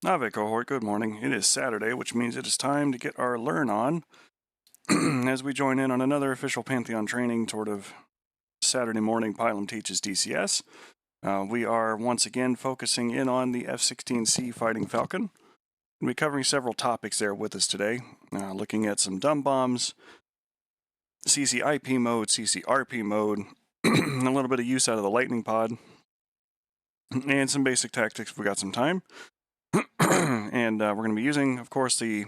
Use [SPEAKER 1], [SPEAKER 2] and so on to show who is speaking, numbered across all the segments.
[SPEAKER 1] Nave cohort, good morning. It is Saturday, which means it is time to get our learn on as we join in on another official Pantheon training sort of Saturday morning Pilum teaches DCS. We are once again focusing in on the F-16C Fighting Falcon. We'll be covering several topics there with us today, looking at some dumb bombs, CCIP mode, CCRP mode, a little bit of use out of the lightning pod, and some basic tactics if we got some time. And we're going to be using, of course, the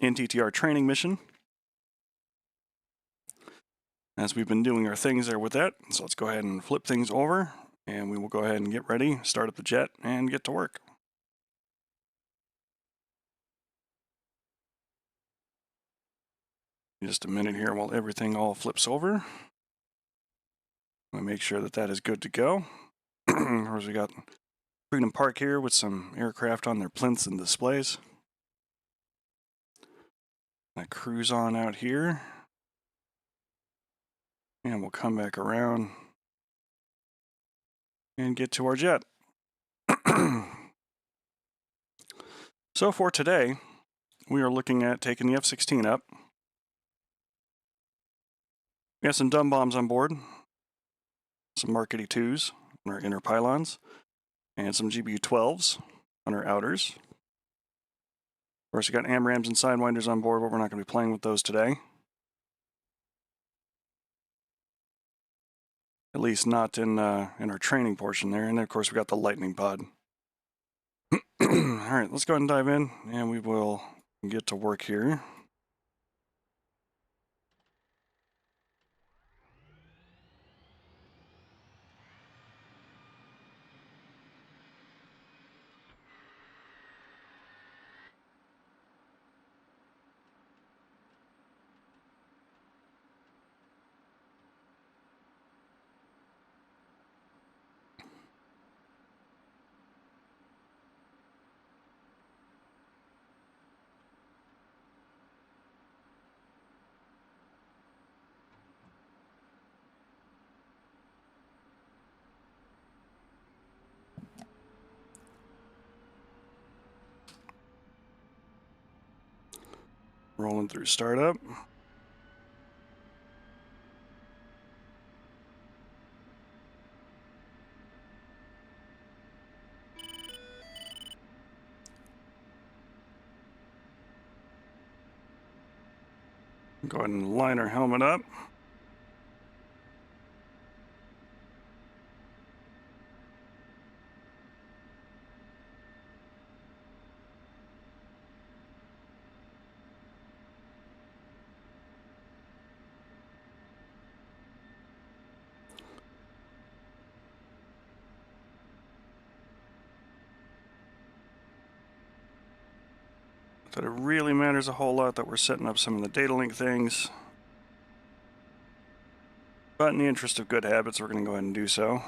[SPEAKER 1] NTTR training mission, as we've been doing our things there with that. So let's go ahead and flip things over, and we will go ahead and get ready, start up the jet, and get to work. Just a minute here while everything all flips over. I'm going to make sure that that is good to go. Of course, we got Freedom Park here with some aircraft on their plinths and displays. I cruise on out here, and we'll come back around and get to our jet. So for today, we are looking at taking the F-16 up. We got some dumb bombs on board, some Mark 82s on our inner pylons, and some GBU-12s on our outers. Of course, we got AMRAAMs and Sidewinders on board, but we're not going to be playing with those today. At least not in our training portion there. And then, of course, we got the lightning pod. All right, let's go ahead and dive in, and we will get to work here. Rolling through startup. Go ahead and line our helmet up. That it really matters a whole lot that we're setting up some of the data link things. But in the interest of good habits, we're going to go ahead and do so.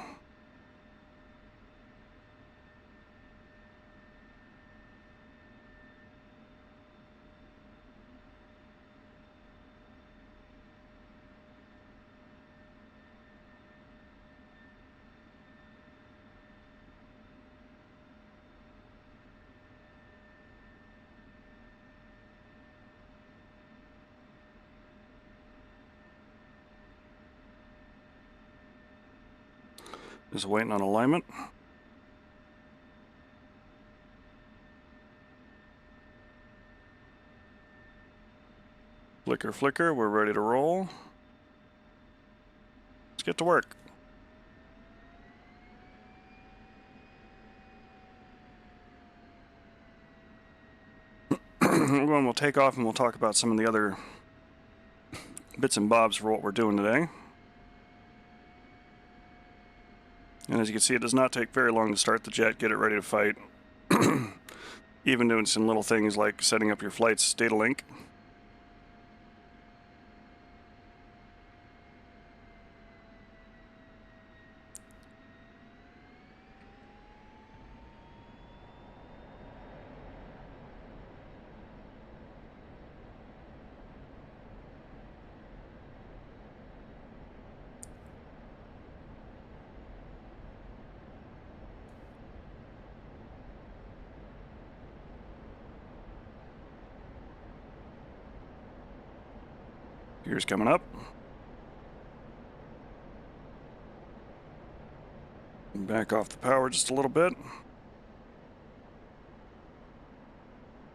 [SPEAKER 1] Just waiting on alignment. Flicker, flicker, we're ready to roll. Let's get to work. We'll take off and we'll talk about some of the other bits and bobs for what we're doing today. And as you can see, it does not take very long to start the jet, get it ready to fight. Even doing some little things like setting up your flight's data link. Gears coming up. Back off the power just a little bit.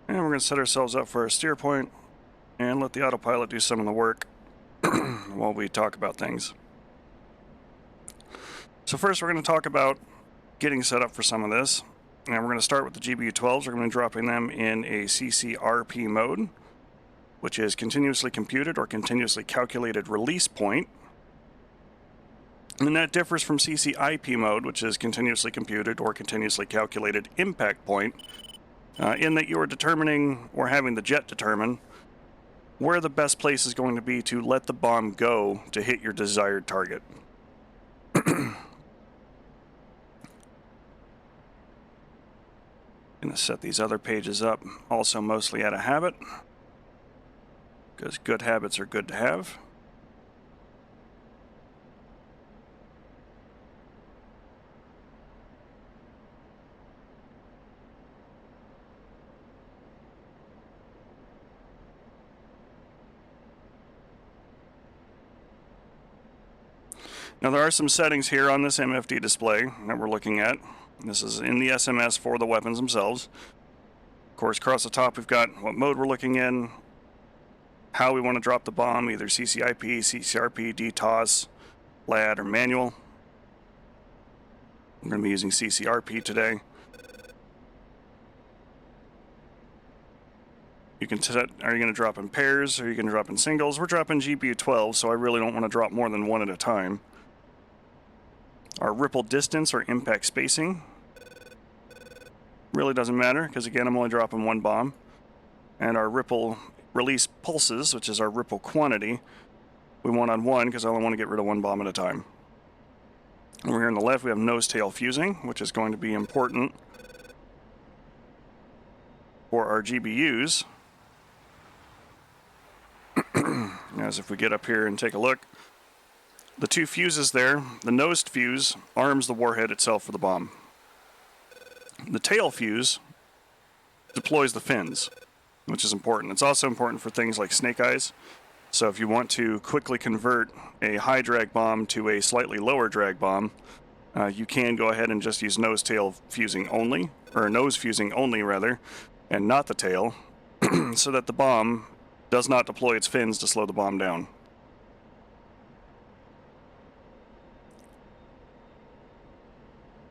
[SPEAKER 1] And we're going to set ourselves up for our steer point and let the autopilot do some of the work while we talk about things. So first we're going to talk about getting set up for some of this. And we're going to start with the GBU-12s. We're going to be dropping them in a CCRP mode, which is continuously computed or continuously calculated release point. And that differs from CCIP mode, which is continuously computed or continuously calculated impact point, in that you are determining or having the jet determine where the best place is going to be to let the bomb go to hit your desired target. Going to set these other pages up also mostly out of habit, because good habits are good to have. Now there are some settings here on this MFD display that we're looking at. This is in the SMS for the weapons themselves. Of course, across the top we've got what mode we're looking in, how we want to drop the bomb, either CCIP, CCRP, DTOS, LAD, or manual. I'm going to be using CCRP today. You can set, are you going to drop in pairs, or are you going to drop in singles? We're dropping GBU-12, so I really don't want to drop more than one at a time. Our ripple distance or impact spacing really doesn't matter, because again, I'm only dropping one bomb. And our ripple release pulses, which is our ripple quantity, we want on 1, because I only want to get rid of one bomb at a time. Over here on the left, we have nose-tail fusing, which is going to be important for our GBUs. As if we get up here and take a look, the two fuses there, the nosed fuse arms the warhead itself for the bomb. The tail fuse deploys the fins, which is important. It's also important for things like snake eyes. So if you want to quickly convert a high drag bomb to a slightly lower drag bomb, you can go ahead and just use nose-tail fusing only, or nose fusing only rather, and not the tail, so that the bomb does not deploy its fins to slow the bomb down.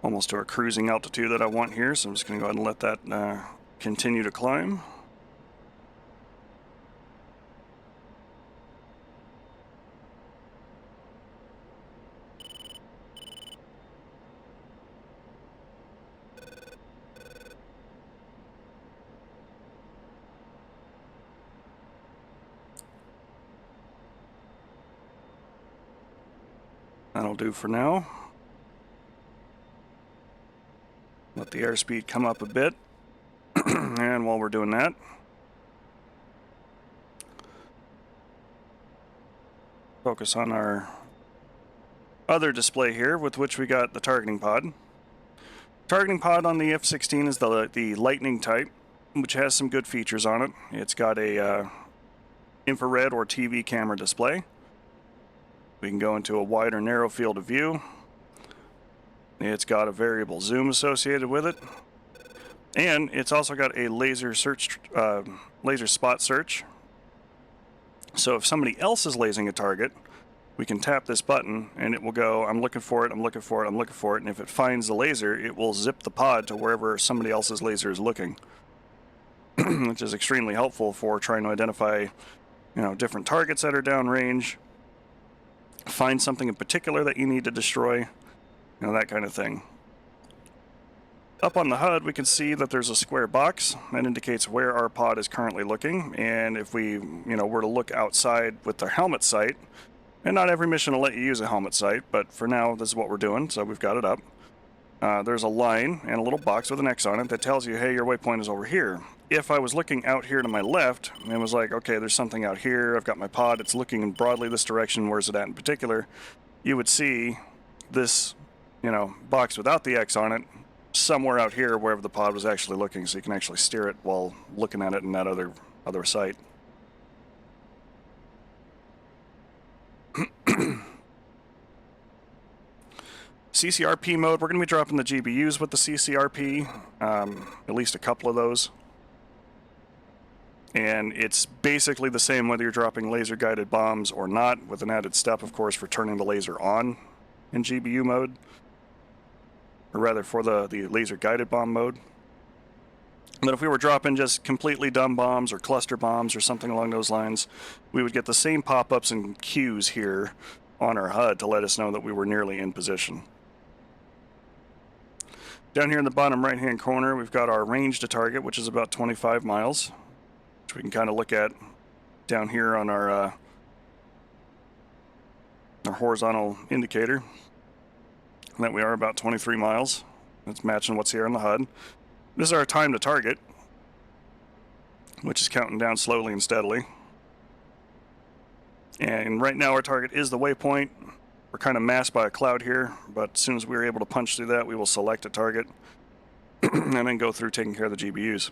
[SPEAKER 1] Almost to our cruising altitude that I want here, so I'm just going to go ahead and let that continue to climb. That'll do for now. Let the airspeed come up a bit. And while we're doing that, focus on our other display here, with which we got the targeting pod. Targeting pod on the F-16 is the LITENING type, which has some good features on it. It's got a infrared or TV camera display. We can go into a wide or narrow field of view. It's got a variable zoom associated with it, and it's also got a laser spot search. So if somebody else is lasering a target, we can tap this button and it will go, I'm looking for it, I'm looking for it, I'm looking for it, and if it finds the laser, it will zip the pod to wherever somebody else's laser is looking, which is extremely helpful for trying to identify, different targets that are downrange, find something in particular that you need to destroy, that kind of thing. Up on the HUD, we can see that there's a square box that indicates where our pod is currently looking, and if we, were to look outside with the helmet sight, and not every mission will let you use a helmet sight, but for now, this is what we're doing, so we've got it up. There's a line and a little box with an X on it that tells you, hey, your waypoint is over here. If I was looking out here to my left, and was like, okay, there's something out here, I've got my pod, it's looking broadly this direction, where's it at in particular, you would see this box without the X on it somewhere out here wherever the pod was actually looking, so you can actually steer it while looking at it in that other site. CCRP mode, we're going to be dropping the GBUs with the CCRP, at least a couple of those. And it's basically the same whether you're dropping laser-guided bombs or not, with an added step, of course, for turning the laser on in GBU mode. Or rather, for the laser-guided bomb mode. But if we were dropping just completely dumb bombs or cluster bombs or something along those lines, we would get the same pop-ups and cues here on our HUD to let us know that we were nearly in position. Down here in the bottom right-hand corner, we've got our range to target, which is about 25 miles. Which we can kind of look at down here on our horizontal indicator. And that we are about 23 miles. That's matching what's here on the HUD. This is our time to target, which is counting down slowly and steadily. And right now our target is the waypoint. We're kind of masked by a cloud here, but as soon as we're able to punch through that, we will select a target and then go through taking care of the GBUs.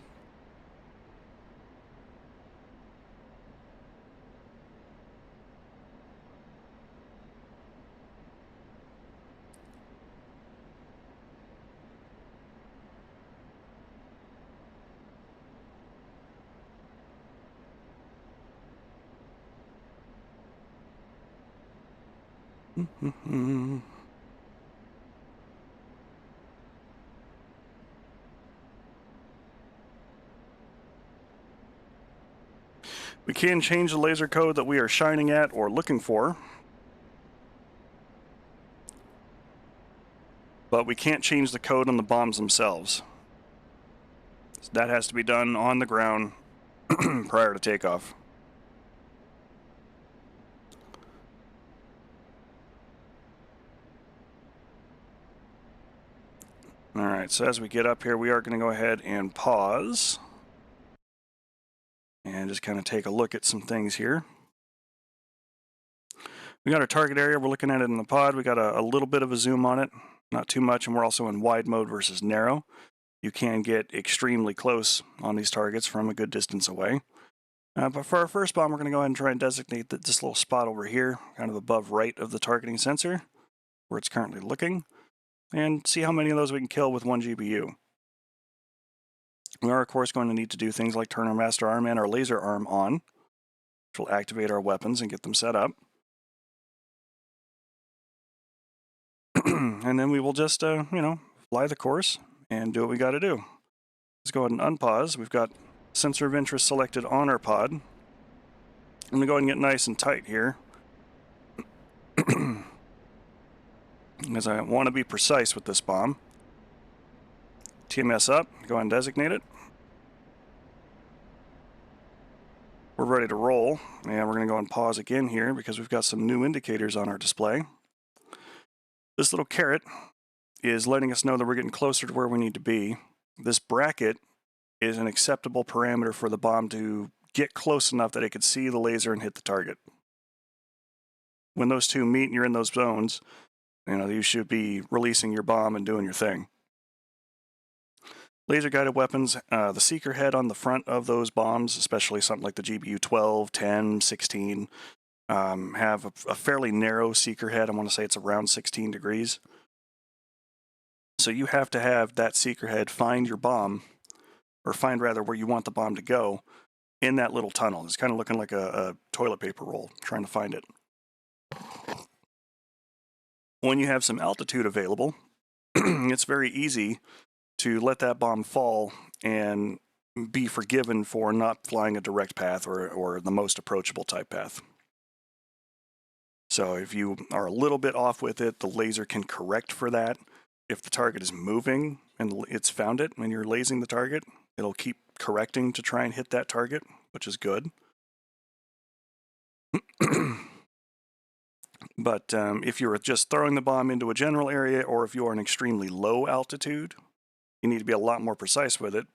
[SPEAKER 1] We can change the laser code that we are shining at or looking for, but we can't change the code on the bombs themselves. So that has to be done on the ground prior to takeoff. Alright, so as we get up here, we are going to go ahead and pause and just kind of take a look at some things here. We got our target area, we're looking at it in the pod. We got a little bit of a zoom on it, not too much, and we're also in wide mode versus narrow. You can get extremely close on these targets from a good distance away. But for our first bomb, we're going to go ahead and try and designate this little spot over here, kind of above right of the targeting sensor, where it's currently looking, and see how many of those we can kill with one GBU. We are, of course, going to need to do things like turn our master arm and our laser arm on, which will activate our weapons and get them set up. And then we will just, fly the course and do what we got to do. Let's go ahead and unpause. We've got sensor of interest selected on our pod. I'm going to go ahead and get nice and tight here, because I want to be precise with this bomb. TMS up, go ahead and designate it. We're ready to roll, and we're going to go and pause again here because we've got some new indicators on our display. This little caret is letting us know that we're getting closer to where we need to be. This bracket is an acceptable parameter for the bomb to get close enough that it could see the laser and hit the target. When those two meet and you're in those zones, you should be releasing your bomb and doing your thing. Laser-guided weapons, the seeker head on the front of those bombs, especially something like the GBU 12, 10, 16, have a fairly narrow seeker head. I want to say it's around 16 degrees. So you have to have that seeker head find your bomb, or find rather where you want the bomb to go, in that little tunnel. It's kind of looking like a toilet paper roll, trying to find it. When you have some altitude available, it's very easy to let that bomb fall and be forgiven for not flying a direct path or the most approachable type path. So if you are a little bit off with it, the laser can correct for that. If the target is moving and it's found it when you're lasing the target, it'll keep correcting to try and hit that target, which is good. But if you're just throwing the bomb into a general area, or if you're an extremely low altitude, you need to be a lot more precise with it,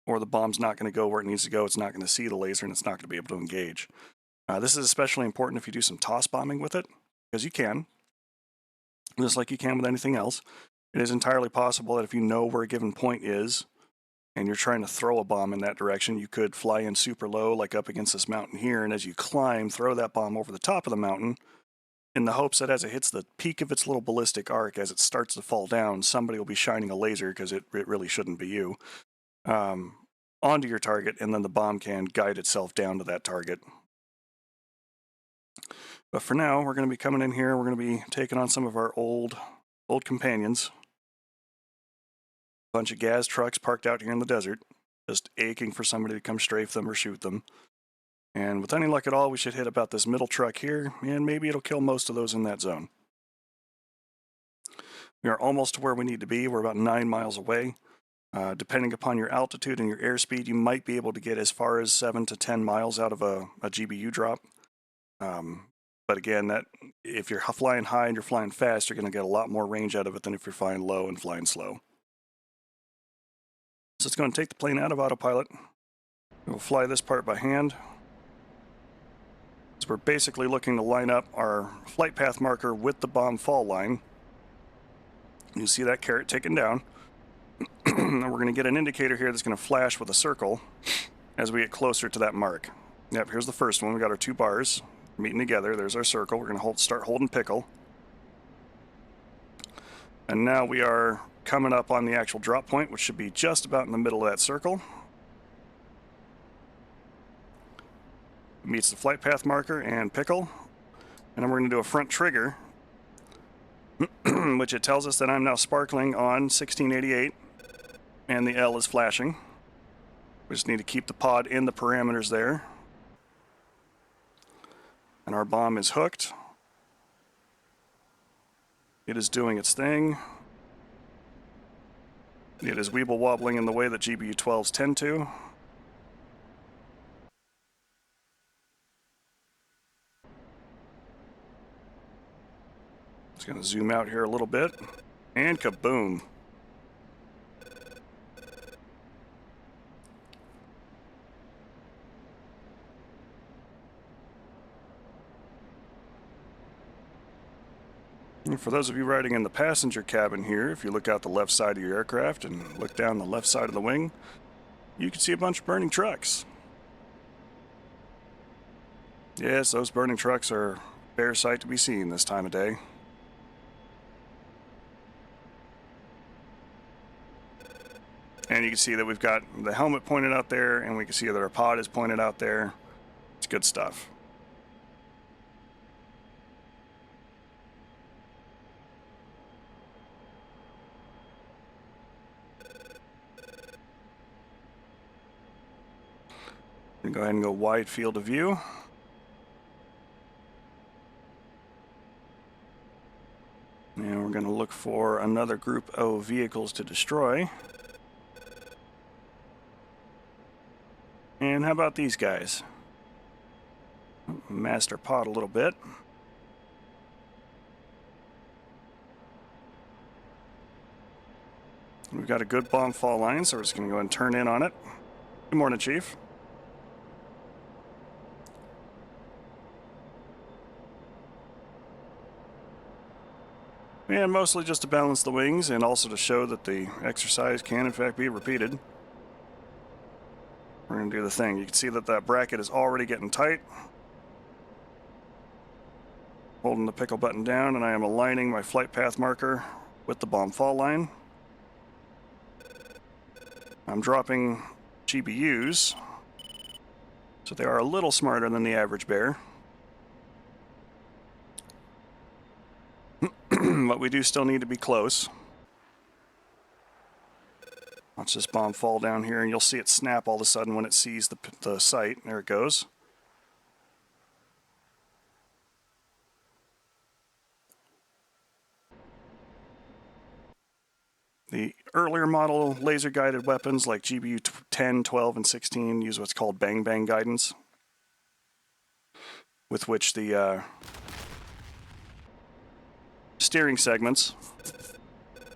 [SPEAKER 1] or the bomb's not going to go where it needs to go. It's not going to see the laser, and it's not going to be able to engage. This is especially important if you do some toss bombing with it, because you can, just like you can with anything else. It is entirely possible that if you know where a given point is, and you're trying to throw a bomb in that direction, you could fly in super low, like up against this mountain here, and as you climb, throw that bomb over the top of the mountain, in the hopes that as it hits the peak of its little ballistic arc, as it starts to fall down, somebody will be shining a laser, because it really shouldn't be you, onto your target, and then the bomb can guide itself down to that target. But for now, we're going to be coming in here, we're going to be taking on some of our old companions. Bunch of gas trucks parked out here in the desert, just aching for somebody to come strafe them or shoot them. And with any luck at all, we should hit about this middle truck here, and maybe it'll kill most of those in that zone. We are almost to where we need to be. We're about 9 miles away. Depending upon your altitude and your airspeed, you might be able to get as far as 7 to 10 miles out of a GBU drop. But again, that if you're flying high and you're flying fast, you're going to get a lot more range out of it than if you're flying low and flying slow. So it's going to take the plane out of autopilot. We'll fly this part by hand. So we're basically looking to line up our flight path marker with the bomb fall line. You see that caret ticking down. And we're going to get an indicator here that's going to flash with a circle as we get closer to that mark. Yep, here's the first one. We got our 2 bars meeting together. There's our circle. We're going to start holding pickle. And now we are coming up on the actual drop point, which should be just about in the middle of that circle. Meets the flight path marker and pickle. And then we're going to do a front trigger, which it tells us that I'm now sparkling on 1688, and the L is flashing. We just need to keep the pod in the parameters there. And our bomb is hooked. It is doing its thing. It is weeble wobbling in the way that GBU-12s tend to. Just going to zoom out here a little bit, and kaboom. And for those of you riding in the passenger cabin here, if you look out the left side of your aircraft and look down the left side of the wing, you can see a bunch of burning trucks. Yes, those burning trucks are a fair sight to be seen this time of day. And you can see that we've got the helmet pointed out there, and we can see that our pod is pointed out there. It's good stuff. Go ahead and go wide field of view. And we're going to look for another group of vehicles to destroy. And how about these guys? Master pod a little bit. We've got a good bomb fall line, so we're just going to go ahead and turn in on it. Good morning, Chief. And mostly just to balance the wings and also to show that the exercise can in fact be repeated. We're going to do the thing. You can see that that bracket is already getting tight. Holding the pickle button down, and I am aligning my flight path marker with the bomb fall line. I'm dropping GBUs, so they are a little smarter than the average bear. But we do still need to be close. Watch this bomb fall down here, and you'll see it snap all of a sudden when it sees the sight. There it goes. The earlier model laser-guided weapons like GBU 10, 12, and 16 use what's called bang-bang guidance, with which the steering segments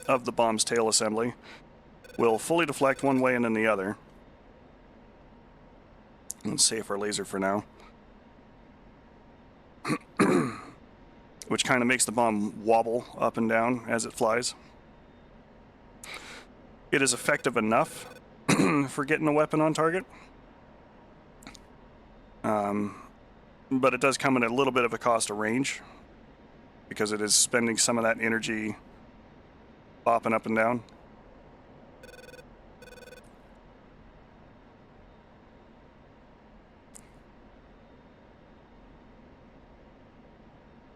[SPEAKER 1] of the bomb's tail assembly will fully deflect one way and then the other. Let's save our laser for now. Which kind of makes the bomb wobble up and down as it flies. It is effective enough for getting the weapon on target. But it does come at a little bit of a cost of range. because it is spending some of that energy bopping up and down.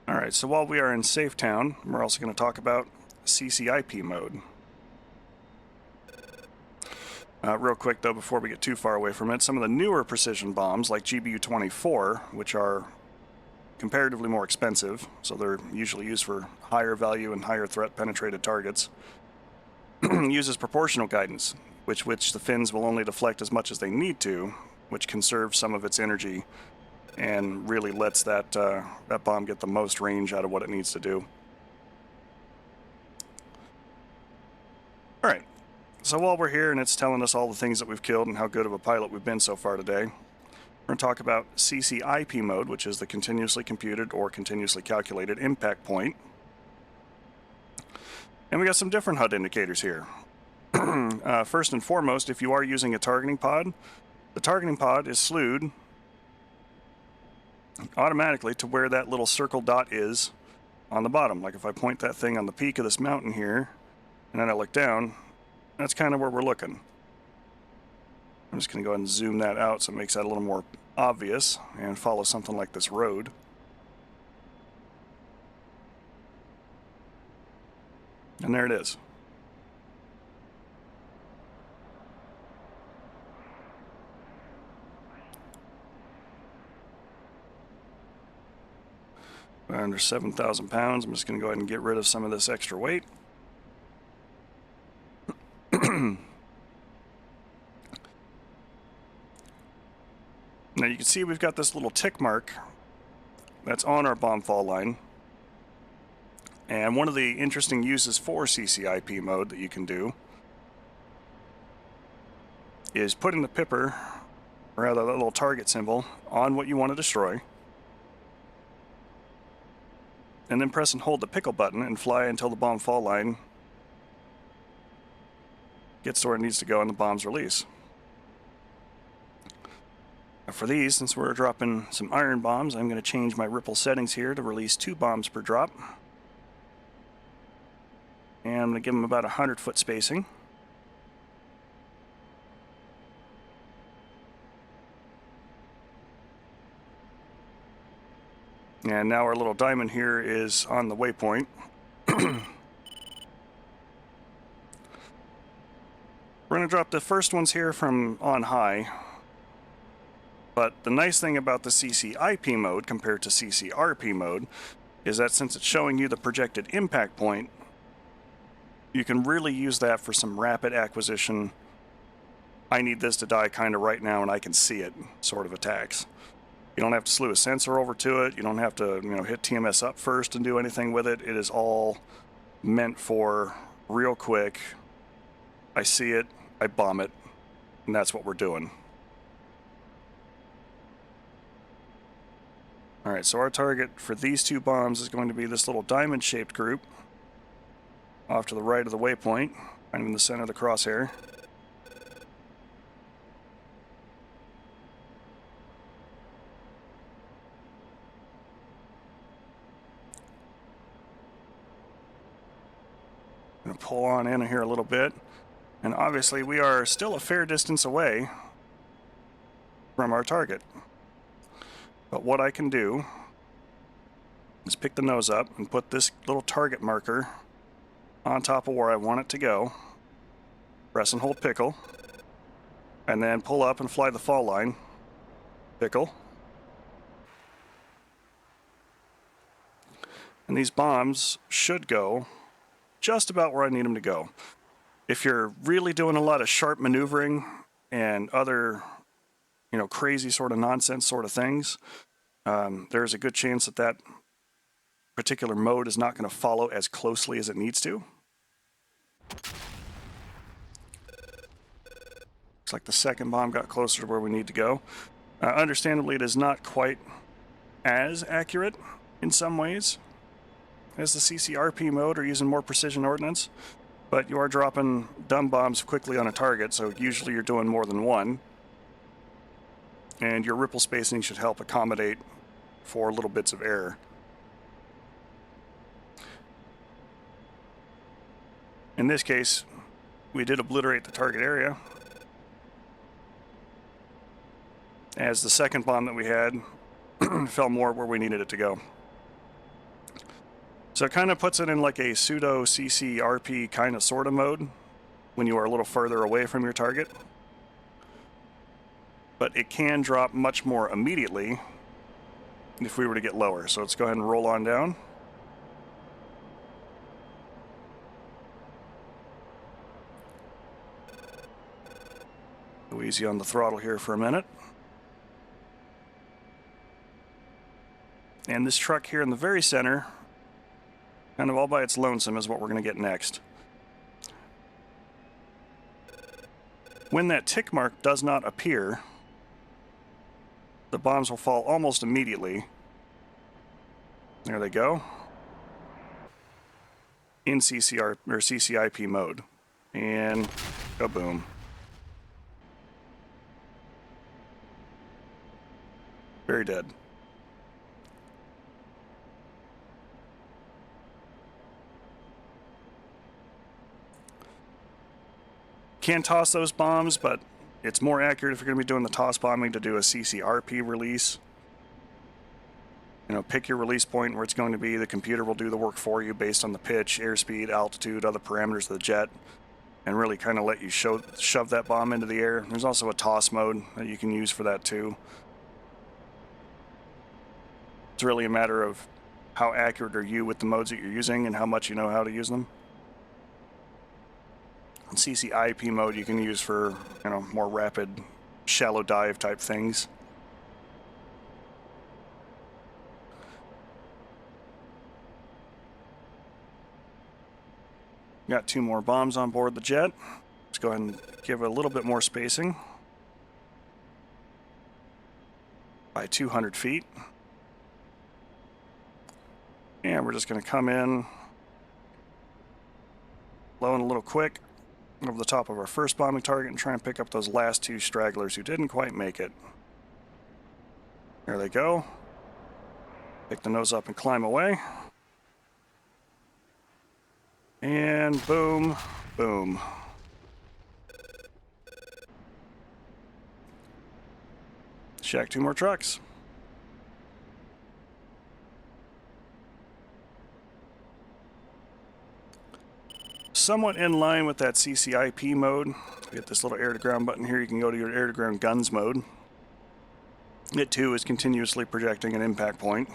[SPEAKER 1] Alright, so while we are in Safe Town, we're also going to talk about CCIP mode. Real quick though, before we get too far away from it, some of the newer precision bombs like GBU-24, which are comparatively more expensive, so they're usually used for higher value and higher threat penetrated targets, uses proportional guidance, which the fins will only deflect as much as they need to, which conserves some of its energy and really lets that bomb get the most range out of what it needs to do. Alright, so while we're here and it's telling us all the things that we've killed and how good of a pilot we've been so far today, we're going to talk about CCIP mode, which is the continuously computed or continuously calculated impact point. And we got some different HUD indicators here. First and foremost, if you are using a targeting pod, the targeting pod is slewed automatically to where that little circle dot is on the bottom. Like if I point that thing on the peak of this mountain here, and then I look down, that's kind of where we're looking. I'm just going to go ahead and zoom that out so it makes that a little more obvious and follow something like this road. And there it is. Under 7,000 pounds. I'm just going to go ahead and get rid of some of this extra weight. Now you can see we've got this little tick mark that's on our bomb fall line. And one of the interesting uses for CCIP mode that you can do is putting the pipper, or rather that little target symbol, on what you want to destroy. And then press and hold the pickle button and fly until the bomb fall line gets to where it needs to go and the bombs release. For these, since we're dropping some iron bombs, I'm going to change my ripple settings here to release 2 bombs per drop. And I'm going to give them about 100-foot spacing. And now our little diamond here is on the waypoint. We're going to drop the first ones here from on high. But the nice thing about the CCIP mode compared to CCRP mode is that since it's showing you the projected impact point, you can really use that for some rapid acquisition. I need this to die kind of right now and I can see it sort of attacks. You don't have to slew a sensor over to it. You don't have to, hit TMS up first and do anything with it. It is all meant for real quick. I see it, I bomb it, and that's what we're doing. Alright, so our target for these 2 bombs is going to be this little diamond-shaped group off to the right of the waypoint, kind of in the center of the crosshair. I'm going to pull on in here a little bit, and obviously we are still a fair distance away from our target. But what I can do is pick the nose up and put this little target marker on top of where I want it to go, press and hold pickle, and then pull up and fly the fall line, pickle. And these bombs should go just about where I need them to go. If you're really doing a lot of sharp maneuvering and other crazy sort of nonsense sort of things, there's a good chance that that particular mode is not going to follow as closely as it needs to. Looks like the second bomb got closer to where we need to go. Understandably, it is not quite as accurate in some ways as the CCRP mode or using more precision ordnance, but you are dropping dumb bombs quickly on a target, so usually you're doing more than one. And your ripple spacing should help accommodate for little bits of error. In this case, we did obliterate the target area, as the second bomb that we had fell more where we needed it to go. So it kind of puts it in like a pseudo CCRP kind of sort of mode when you are a little further away from your target. But it can drop much more immediately if we were to get lower. So let's go ahead and roll on down. Go easy on the throttle here for a minute. And this truck here in the very center, kind of all by its lonesome, is what we're going to get next. When that tick mark does not appear, the bombs will fall almost immediately. There they go. In CCR or CCIP mode. And kaboom. Very dead. Can toss those bombs, but it's more accurate if you're going to be doing the toss bombing to do a CCRP release. You know, pick your release point where it's going to be. The computer will do the work for you based on the pitch, airspeed, altitude, other parameters of the jet, and really kind of let you shove that bomb into the air. There's also a toss mode that you can use for that too. It's really a matter of how accurate are you with the modes that you're using and how much you know how to use them. In CCIP mode you can use for, you know, more rapid shallow dive type things. Got 2 more bombs on board the jet. Let's go ahead and give it a little bit more spacing. By 200 feet. And we're just going to come in low and a little quick over the top of our first bombing target and try and pick up those last 2 stragglers who didn't quite make it. There they go. Pick the nose up and climb away. And boom, boom. Shack 2 more trucks. Somewhat in line with that CCIP mode. You get this little air-to-ground button here. You can go to your air-to-ground guns mode. It too is continuously projecting an impact point.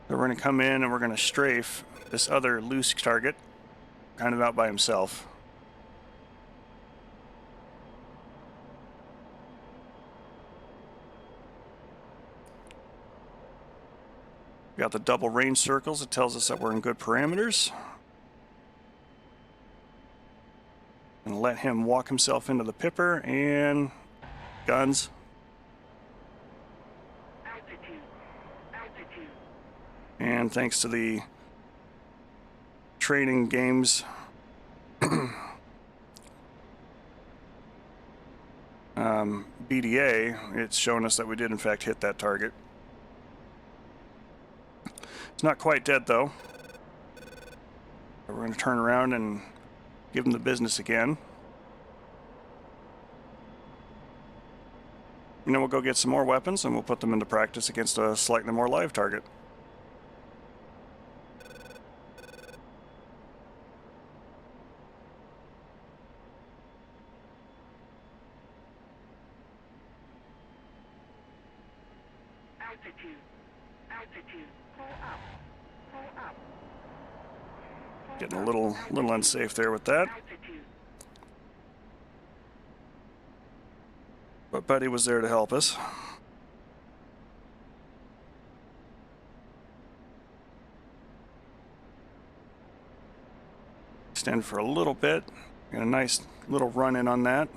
[SPEAKER 1] So we're going to come in and we're going to strafe this other loose target, kind of out by himself. Got the double range circles. It tells us that we're in good parameters. And let him walk himself into the pipper and guns. Altitude. And thanks to the training games BDA, it's shown us that we did in fact hit that target. It's not quite dead though. We're going to turn around and give him the business again. And then we'll go get some more weapons and we'll put them into practice against a slightly more live target. Altitude. Pull up. Getting a little unsafe there with that. But Buddy was there to help us. Extend for a little bit. Got a nice little run in on that.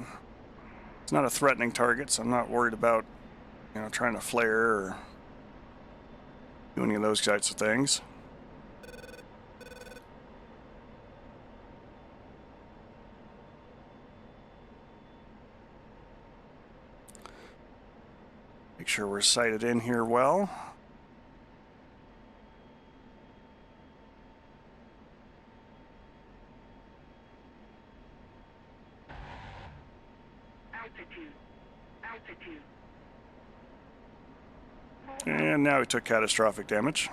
[SPEAKER 1] It's not a threatening target, so I'm not worried about, you know, trying to flare or do any of those types of things. Make sure we're sighted in here well. And now we took catastrophic damage.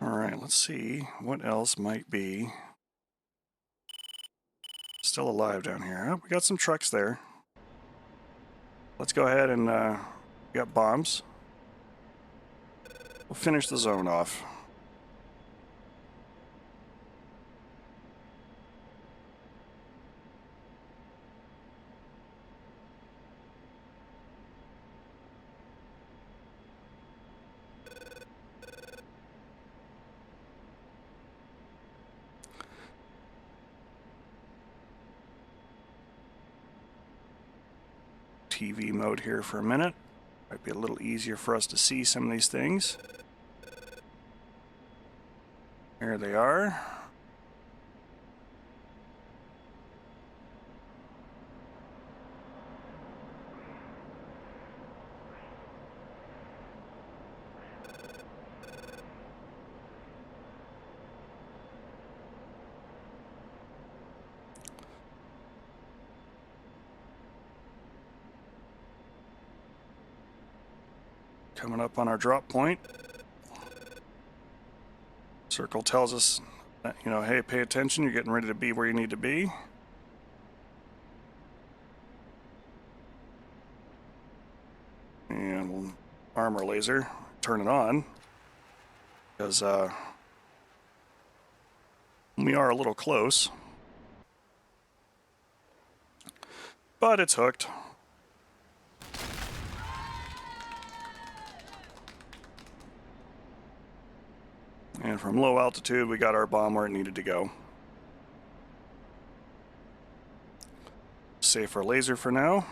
[SPEAKER 1] All right, let's see what else might be still alive down here. Oh, we got some trucks there. Let's go ahead and we got bombs. We'll finish the zone off. TV mode here for a minute. Might be a little easier for us to see some of these things. There they are. Coming up on our drop point. Circle tells us that, you know, hey, pay attention, you're getting ready to be where you need to be. And we'll arm our laser, turn it on, because we are a little close. But it's hooked. And from low altitude, we got our bomb where it needed to go. Save our laser for now.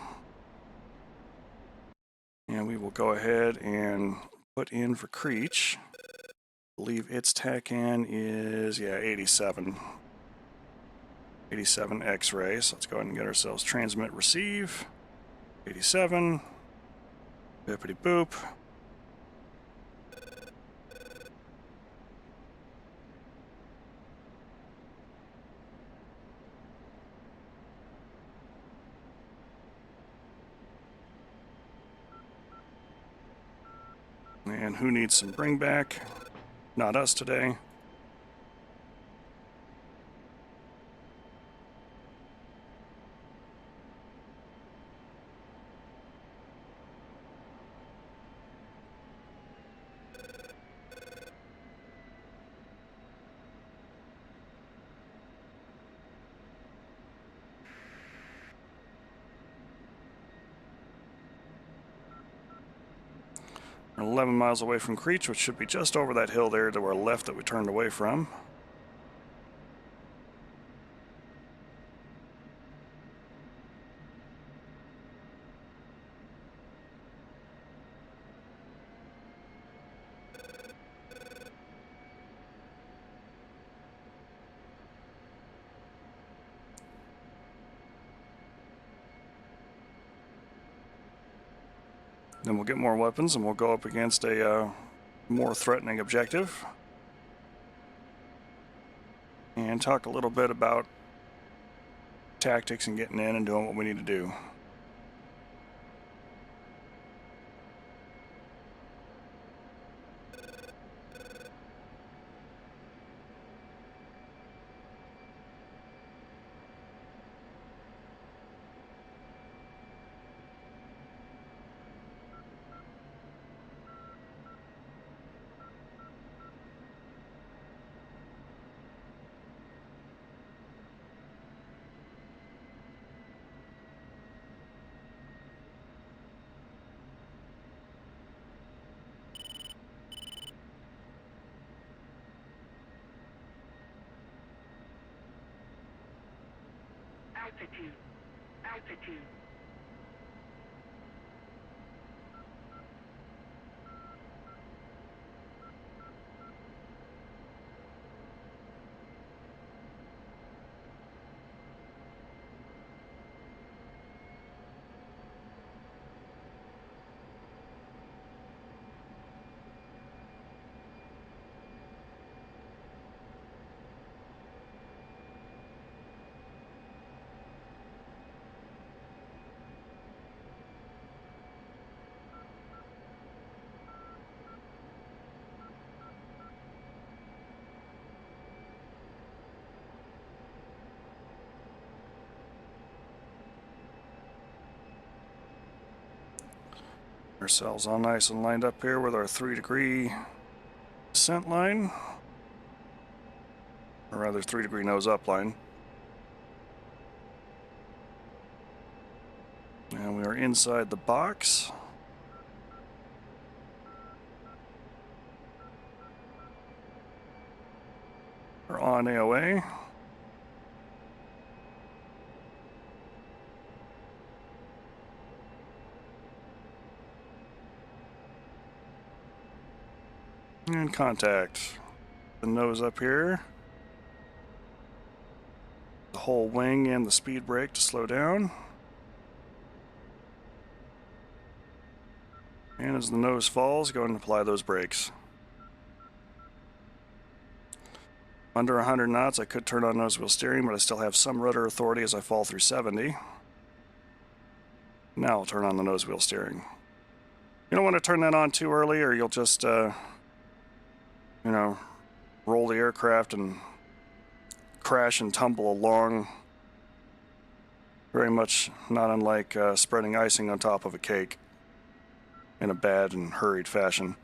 [SPEAKER 1] And we will go ahead and put in for Creech. I believe its TACAN is, yeah, 87. 87 X-ray. So let's go ahead and get ourselves transmit receive. 87. Bippity boop. And who needs some bring back? Not us today. We're 11 miles away from Creech, which should be just over that hill there to our left that we turned away from. Then we'll get more weapons and we'll go up against a more threatening objective. And talk a little bit about tactics and getting in and doing what we need to do.
[SPEAKER 2] Altitude.
[SPEAKER 1] Ourselves all nice and lined up here with our 3-degree descent line, or rather 3-degree nose up line. And we are inside the box. We're on AOA. And contact. The nose up here. The whole wing and the speed brake to slow down. And as the nose falls, go ahead and apply those brakes. Under 100 knots, I could turn on nose wheel steering, but I still have some rudder authority as I fall through 70. Now I'll turn on the nose wheel steering. You don't want to turn that on too early, or you'll just, roll the aircraft and crash and tumble along. Very much not unlike spreading icing on top of a cake in a bad and hurried fashion.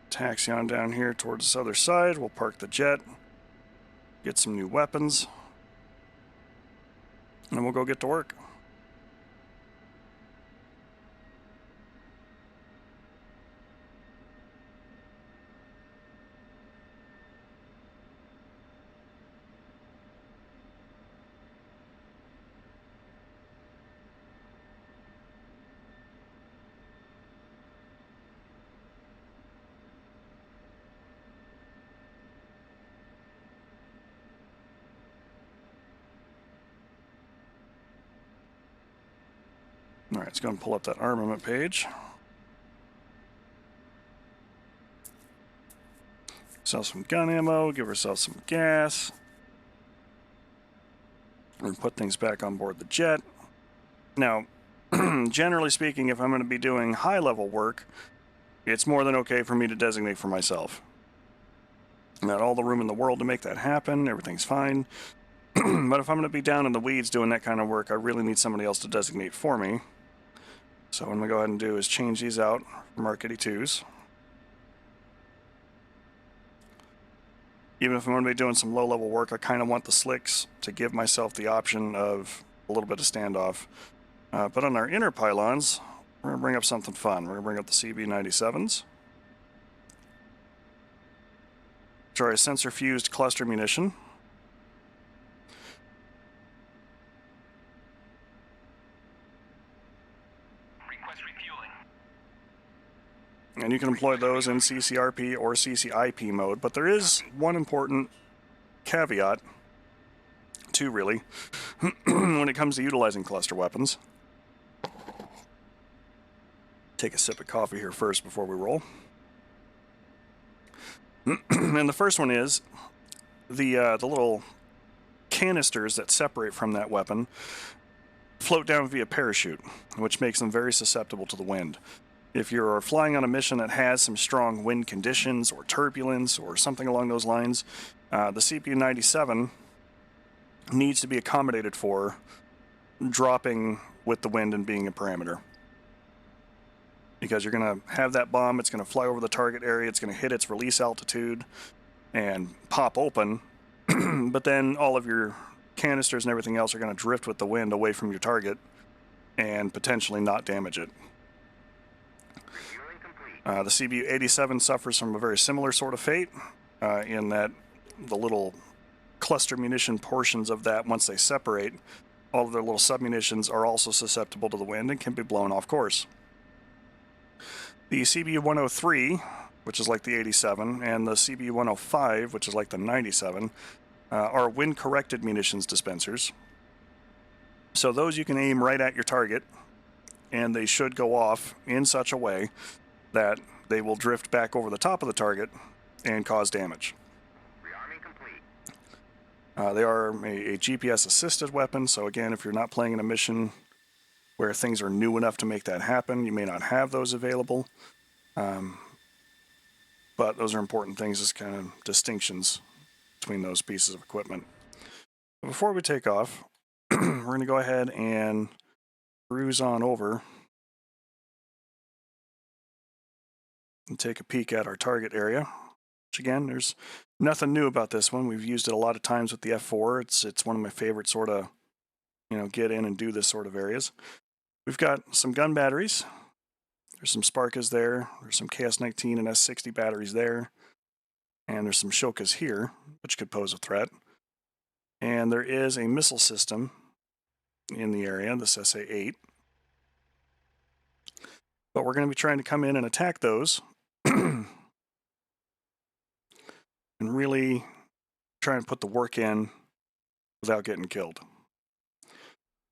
[SPEAKER 1] Taxi on down here towards this other side. We'll park the jet, get some new weapons, and we'll go get to work. All right, let's go and pull up that armament page. Sell some gun ammo, give ourselves some gas. We're going to put things back on board the jet. Now, generally speaking, if I'm going to be doing high-level work, it's more than okay for me to designate for myself. I've got all the room in the world to make that happen. Everything's fine. But if I'm going to be down in the weeds doing that kind of work, I really need somebody else to designate for me. So what I'm going to go ahead and do is change these out for Mark 82s. Even if I'm going to be doing some low-level work, I kind of want the slicks to give myself the option of a little bit of standoff. But on our inner pylons, we're going to bring up something fun. We're going to bring up the CB97s. Which are a sensor-fused cluster munition. And you can employ those in CCRP or CCIP mode, but there is one important caveat, two really, when it comes to utilizing cluster weapons. Take a sip of coffee here first before we roll. And the first one is the little canisters that separate from that weapon float down via parachute, which makes them very susceptible to the wind. If you're flying on a mission that has some strong wind conditions or turbulence or something along those lines, the CP97 needs to be accommodated for dropping with the wind and being a parameter. Because you're going to have that bomb, it's going to fly over the target area, it's going to hit its release altitude and pop open, but then all of your canisters and everything else are going to drift with the wind away from your target and potentially not damage it. The CBU-87 suffers from a very similar sort of fate in that the little cluster munition portions of that, once they separate, all of their little submunitions are also susceptible to the wind and can be blown off course. The CBU-103, which is like the 87, and the CBU-105, which is like the 97, are wind-corrected munitions dispensers. So those you can aim right at your target, and they should go off in such a way that they will drift back over the top of the target and cause damage. They are a GPS-assisted weapon, so again, if you're not playing in a mission where things are new enough to make that happen, you may not have those available. But those are important things as kind of distinctions between those pieces of equipment. Before we take off, we're going to go ahead and cruise on over and take a peek at our target area. Which again, there's nothing new about this one. We've used it a lot of times with the F4. It's one of my favorite sort of, get in and do this sort of areas. We've got some gun batteries. There's some Sparkas there. There's some KS-19 and S-60 batteries there. And there's some Shokas here, which could pose a threat. And there is a missile system in the area, this SA-8. But we're going to be trying to come in and attack those and really try and put the work in without getting killed.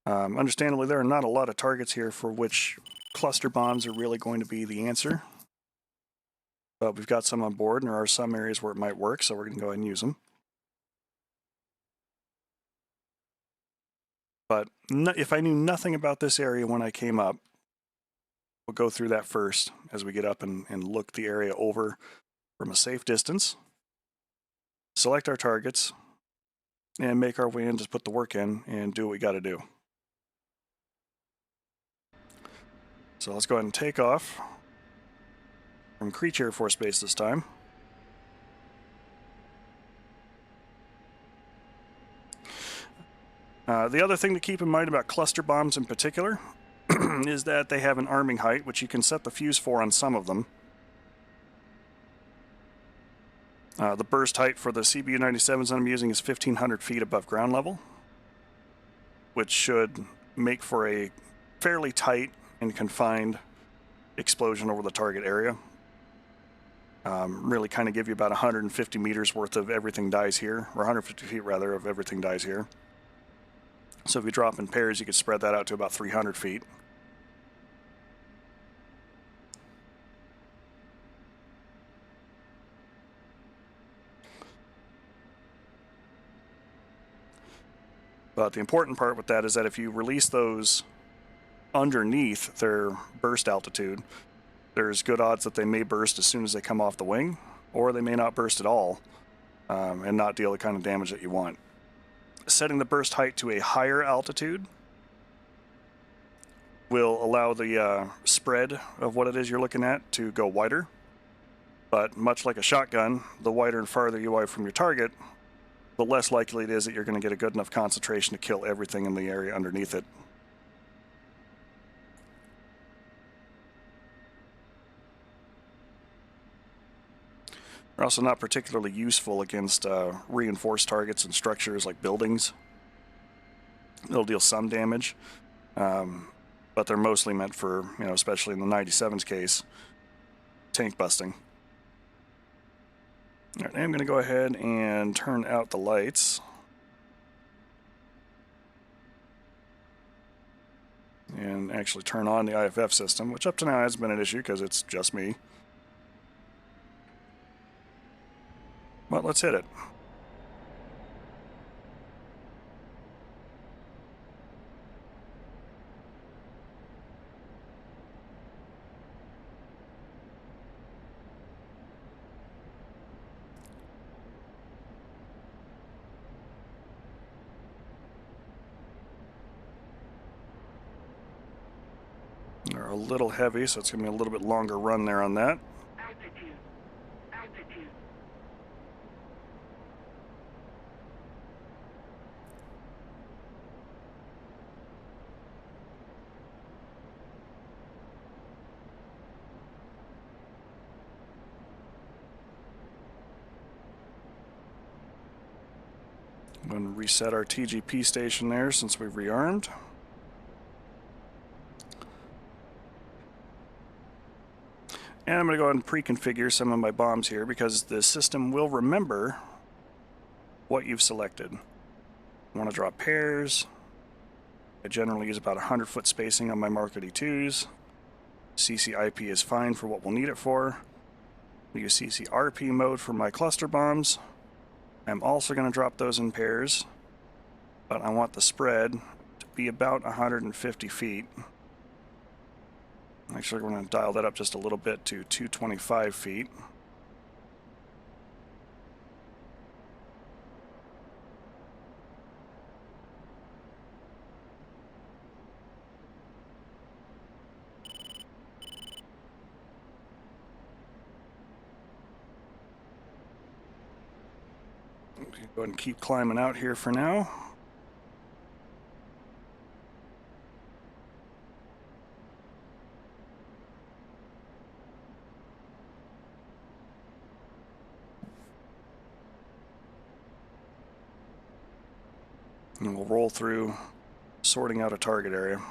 [SPEAKER 1] Understandably, there are not a lot of targets here for which cluster bombs are really going to be the answer. But we've got some on board, and there are some areas where it might work, so we're going to go ahead and use them. But if I knew nothing about this area when I came up, we'll go through that first as we get up and look the area over from a safe distance. Select our targets, and make our way in, just put the work in, and do what we got to do. So let's go ahead and take off from Creech Air Force Base this time. The other thing to keep in mind about cluster bombs in particular is that they have an arming height, which you can set the fuse for on some of them. The burst height for the CBU-97s that I'm using is 1,500 feet above ground level, which should make for a fairly tight and confined explosion over the target area. Really kind of give you about 150 meters worth of everything dies here, or 150 feet rather of everything dies here. So if you drop in pairs, you could spread that out to about 300 feet. But the important part with that is that if you release those underneath their burst altitude, there's good odds that they may burst as soon as they come off the wing, or they may not burst at all and not deal the kind of damage that you want. Setting the burst height to a higher altitude will allow the spread of what it is you're looking at to go wider. But much like a shotgun, the wider and farther you are from your target, the less likely it is that you're going to get a good enough concentration to kill everything in the area underneath it. They're also not particularly useful against reinforced targets and structures like buildings. They'll deal some damage, but they're mostly meant for, especially in the 97's case, tank busting. All right, I'm going to go ahead and turn out the lights. And actually turn on the IFF system, which up to now hasn't been an issue because it's just me. Well, let's hit it. They're a little heavy, so it's going to be a little bit longer run there on that.
[SPEAKER 2] Altitude.
[SPEAKER 1] Go ahead and reset our TGP station there since we've rearmed. And I'm going to go ahead and pre-configure some of my bombs here because the system will remember what you've selected. I want to draw pairs. I generally use about 100-foot spacing on my Mark 82s. CCIP is fine for what we'll need it for. We use CCRP mode for my cluster bombs. I'm also going to drop those in pairs, but I want the spread to be about 150 feet. Actually, we're going to dial that up just a little bit to 225 feet. Go ahead and keep climbing out here for now. And we'll roll through sorting out a target area.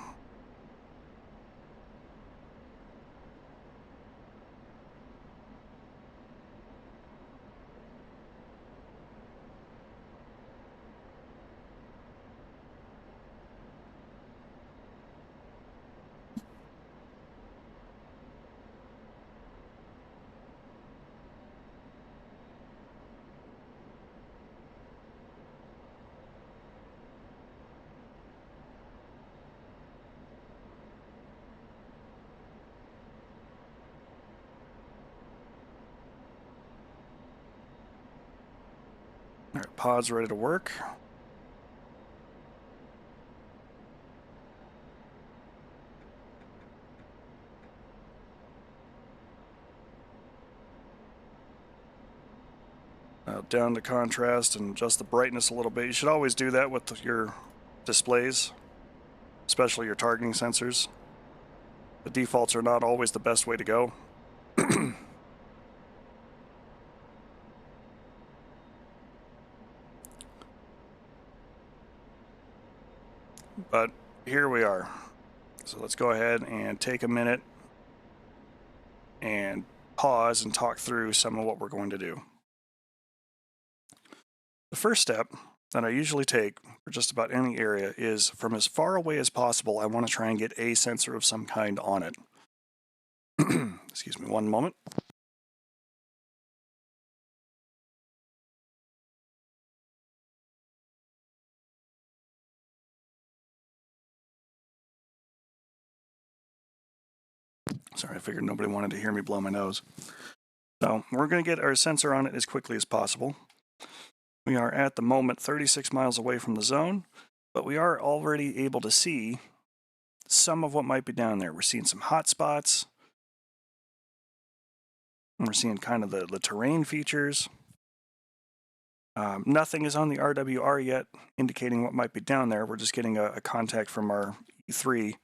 [SPEAKER 1] All right, pod's ready to work. Down the contrast and adjust the brightness a little bit. You should always do that with your displays, especially your targeting sensors. The defaults are not always the best way to go. But here we are. So let's go ahead and take a minute and pause and talk through some of what we're going to do. The first step that I usually take for just about any area is from as far away as possible, I want to try and get a sensor of some kind on it. Excuse me one moment. Sorry, I figured nobody wanted to hear me blow my nose. So we're going to get our sensor on it as quickly as possible. We are at the moment 36 miles away from the zone, but we are already able to see some of what might be down there. We're seeing some hot spots. We're seeing kind of the terrain features. Nothing is on the RWR yet indicating what might be down there. We're just getting a contact from our E3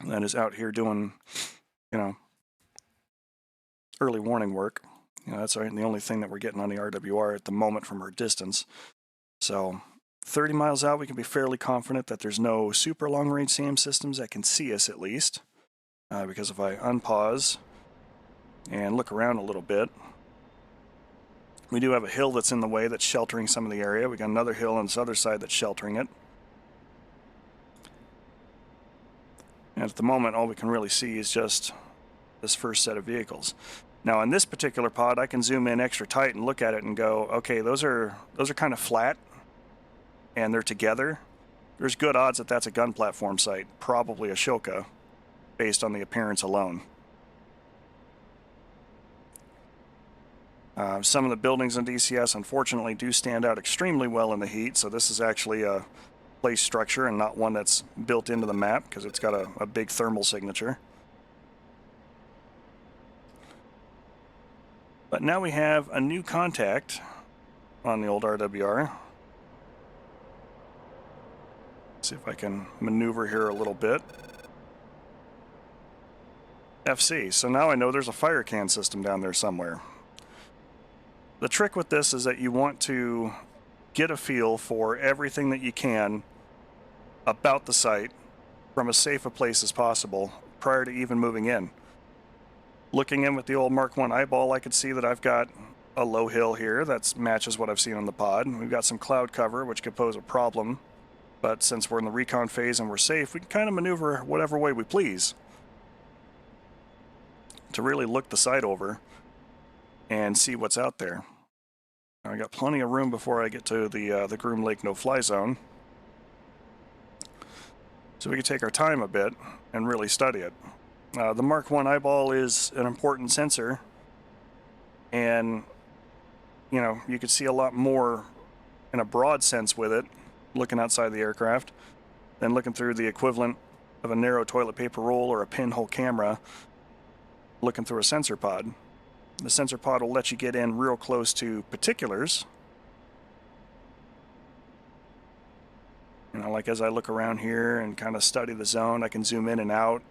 [SPEAKER 1] that is out here doing, early warning work. That's the only thing that we're getting on the RWR at the moment from our distance. So 30 miles out, we can be fairly confident that there's no super long-range SAM systems that can see us at least. Because if I unpause and look around a little bit, we do have a hill that's in the way that's sheltering some of the area. We got another hill on this other side that's sheltering it. And at the moment, all we can really see is just this first set of vehicles. Now, in this particular pod, I can zoom in extra tight and look at it and go, okay, those are kind of flat, and they're together. There's good odds that that's a gun platform site, probably a Shilka, based on the appearance alone. Some of the buildings in DCS, unfortunately, do stand out extremely well in the heat, so this is actually a place structure and not one that's built into the map because it's got a big thermal signature. But now we have a new contact on the old RWR. Let's see if I can maneuver here a little bit. FC, so now I know there's a fire can system down there somewhere. The trick with this is that you want to get a feel for everything that you can about the site from as safe a place as possible prior to even moving in. Looking in with the old Mark I eyeball, I could see that I've got a low hill here that matches what I've seen on the pod. We've got some cloud cover, which could pose a problem, but since we're in the recon phase and we're safe, we can kind of maneuver whatever way we please to really look the site over and see what's out there. Now, I got plenty of room before I get to the Groom Lake no-fly zone, so we can take our time a bit and really study it. The Mark I eyeball is an important sensor, and you know, you could see a lot more in a broad sense with it, looking outside the aircraft, than looking through the equivalent of a narrow toilet paper roll or a pinhole camera looking through a sensor pod. The sensor pod will let you get in real close to particulars. You know, like as I look around here and kind of study the zone, I can zoom in and out,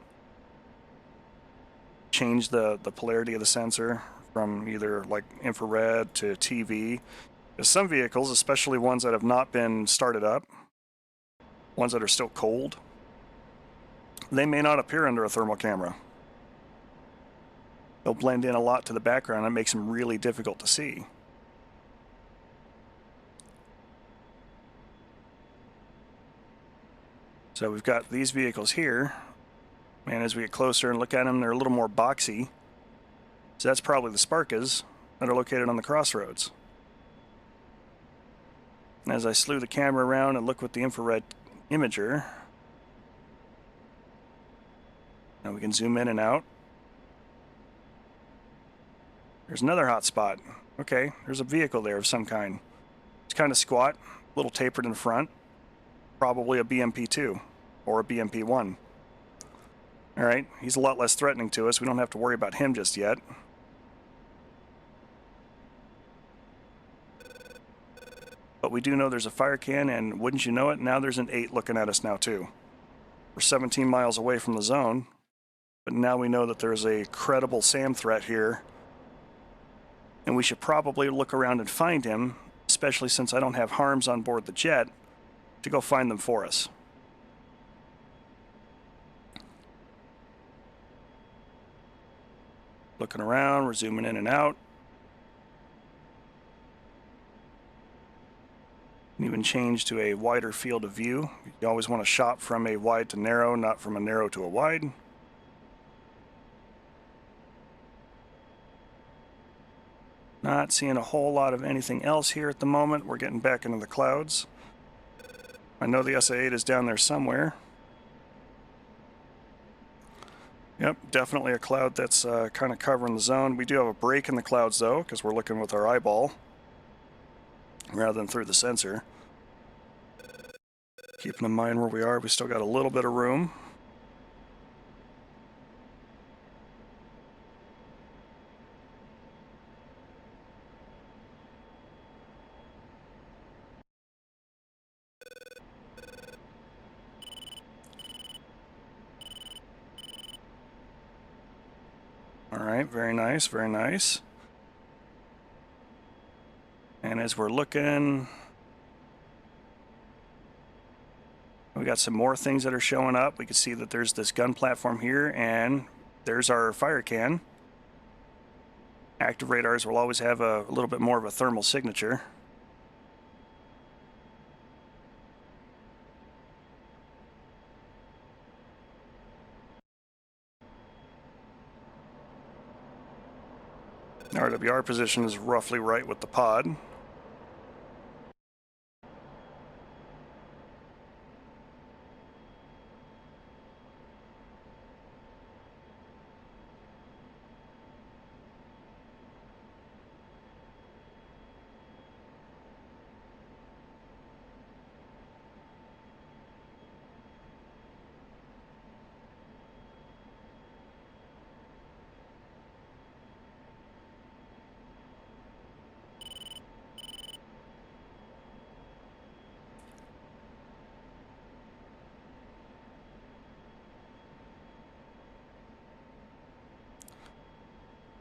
[SPEAKER 1] change the polarity of the sensor from either like infrared to TV. Because some vehicles, especially ones that have not been started up, ones that are still cold, they may not appear under a thermal camera. They'll blend in a lot to the background. That makes them really difficult to see. So we've got these vehicles here, and as we get closer and look at them, they're a little more boxy. So that's probably the Sparkas that are located on the crossroads. And as I slew the camera around and look with the infrared imager, now we can zoom in and out. There's another hot spot. Okay, there's a vehicle there of some kind. It's kind of squat, a little tapered in front. Probably a BMP-2 or a BMP-1. All right, he's a lot less threatening to us. We don't have to worry about him just yet. But we do know there's a fire can, and wouldn't you know it, now there's an 8 looking at us now too. We're 17 miles away from the zone, but now we know that there's a credible SAM threat here, and we should probably look around and find him, especially since I don't have harms on board the jet to go find them for us. Looking around, we're zooming in and out. And even change to a wider field of view. You always want to shop from a wide to narrow, not from a narrow to a wide. Not seeing a whole lot of anything else here at the moment. We're getting back into the clouds. I know the SA-8 is down there somewhere. Yep, definitely a cloud that's kind of covering the zone. We do have a break in the clouds though, because we're looking with our eyeball rather than through the sensor. Keeping in mind where we are, we still got a little bit of room. All right, very nice, very nice. And as we're looking, we got some more things that are showing up. We can see that there's this gun platform here, and there's our fire can. Active radars will always have a little bit more of a thermal signature. RWR position is roughly right with the pod.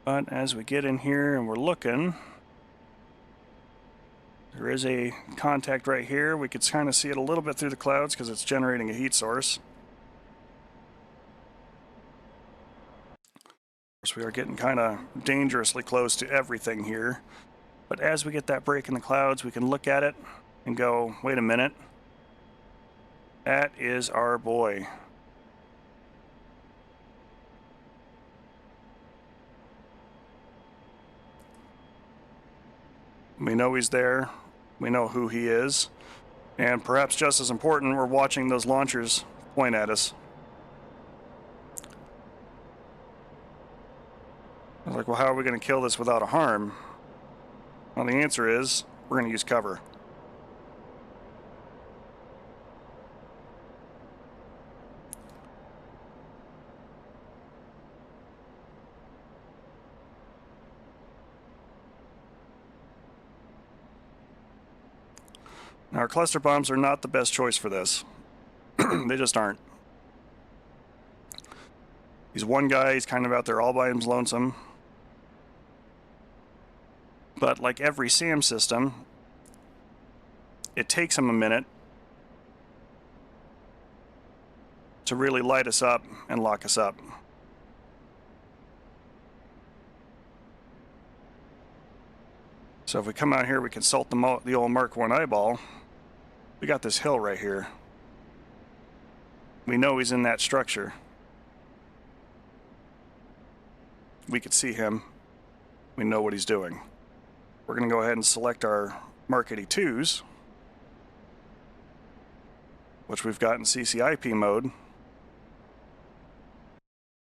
[SPEAKER 1] But as we get in here and we're looking, There is a contact right here. We could kind of see it a little bit through the clouds because it's generating a heat source. Of course, we are getting kind of dangerously close to everything here. But as we get that break in the clouds, we can look at it and go, wait a minute. That is our boy. We know he's there. We know who he is. And perhaps just as important, we're watching those launchers point at us. I was like, well, how are we going to kill this without a harm? Well, the answer is we're going to use cover. Now, our cluster bombs are not the best choice for this. They just aren't. He's one guy, he's kind of out there all by himself lonesome. But like every SAM system, it takes him a minute to really light us up and lock us up. So if we come out here, we consult the old Mark 1 eyeball. We got this hill right here. We know he's in that structure. We could see him. We know what he's doing. We're going to go ahead and select our Mark 82s, which we've got in CCIP mode.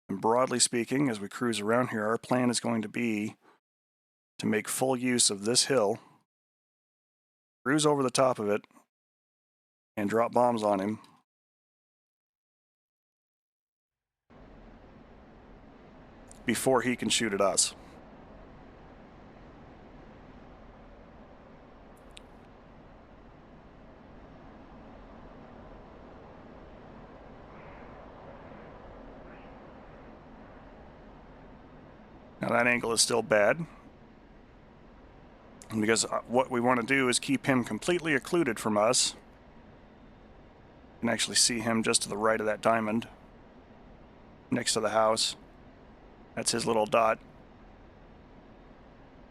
[SPEAKER 1] And broadly speaking, as we cruise around here, our plan is going to be to make full use of this hill, cruise over the top of it, and drop bombs on him. Before he can shoot at us. Now that angle is still bad, because what we want to do is keep him completely occluded from us. You can actually see him just to the right of that diamond, next to the house. That's his little dot.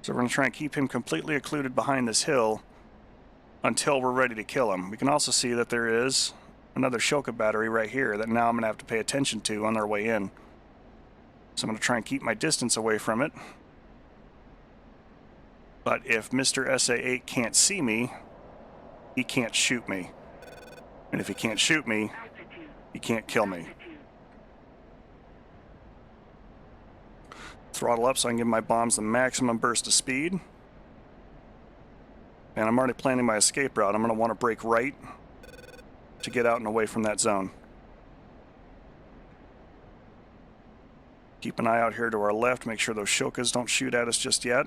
[SPEAKER 1] So we're going to try and keep him completely occluded behind this hill until we're ready to kill him. We can also see that there is another Shoka battery right here that now I'm going to have to pay attention to on their way in. So I'm going to try and keep my distance away from it. But if Mr. SA-8 can't see me, he can't shoot me. And if he can't shoot me, he can't kill me. Throttle up so I can give my bombs the maximum burst of speed. And I'm already planning my escape route. I'm going to want to brake right to get out and away from that zone. Keep an eye out here to our left, make sure those Shokas don't shoot at us just yet.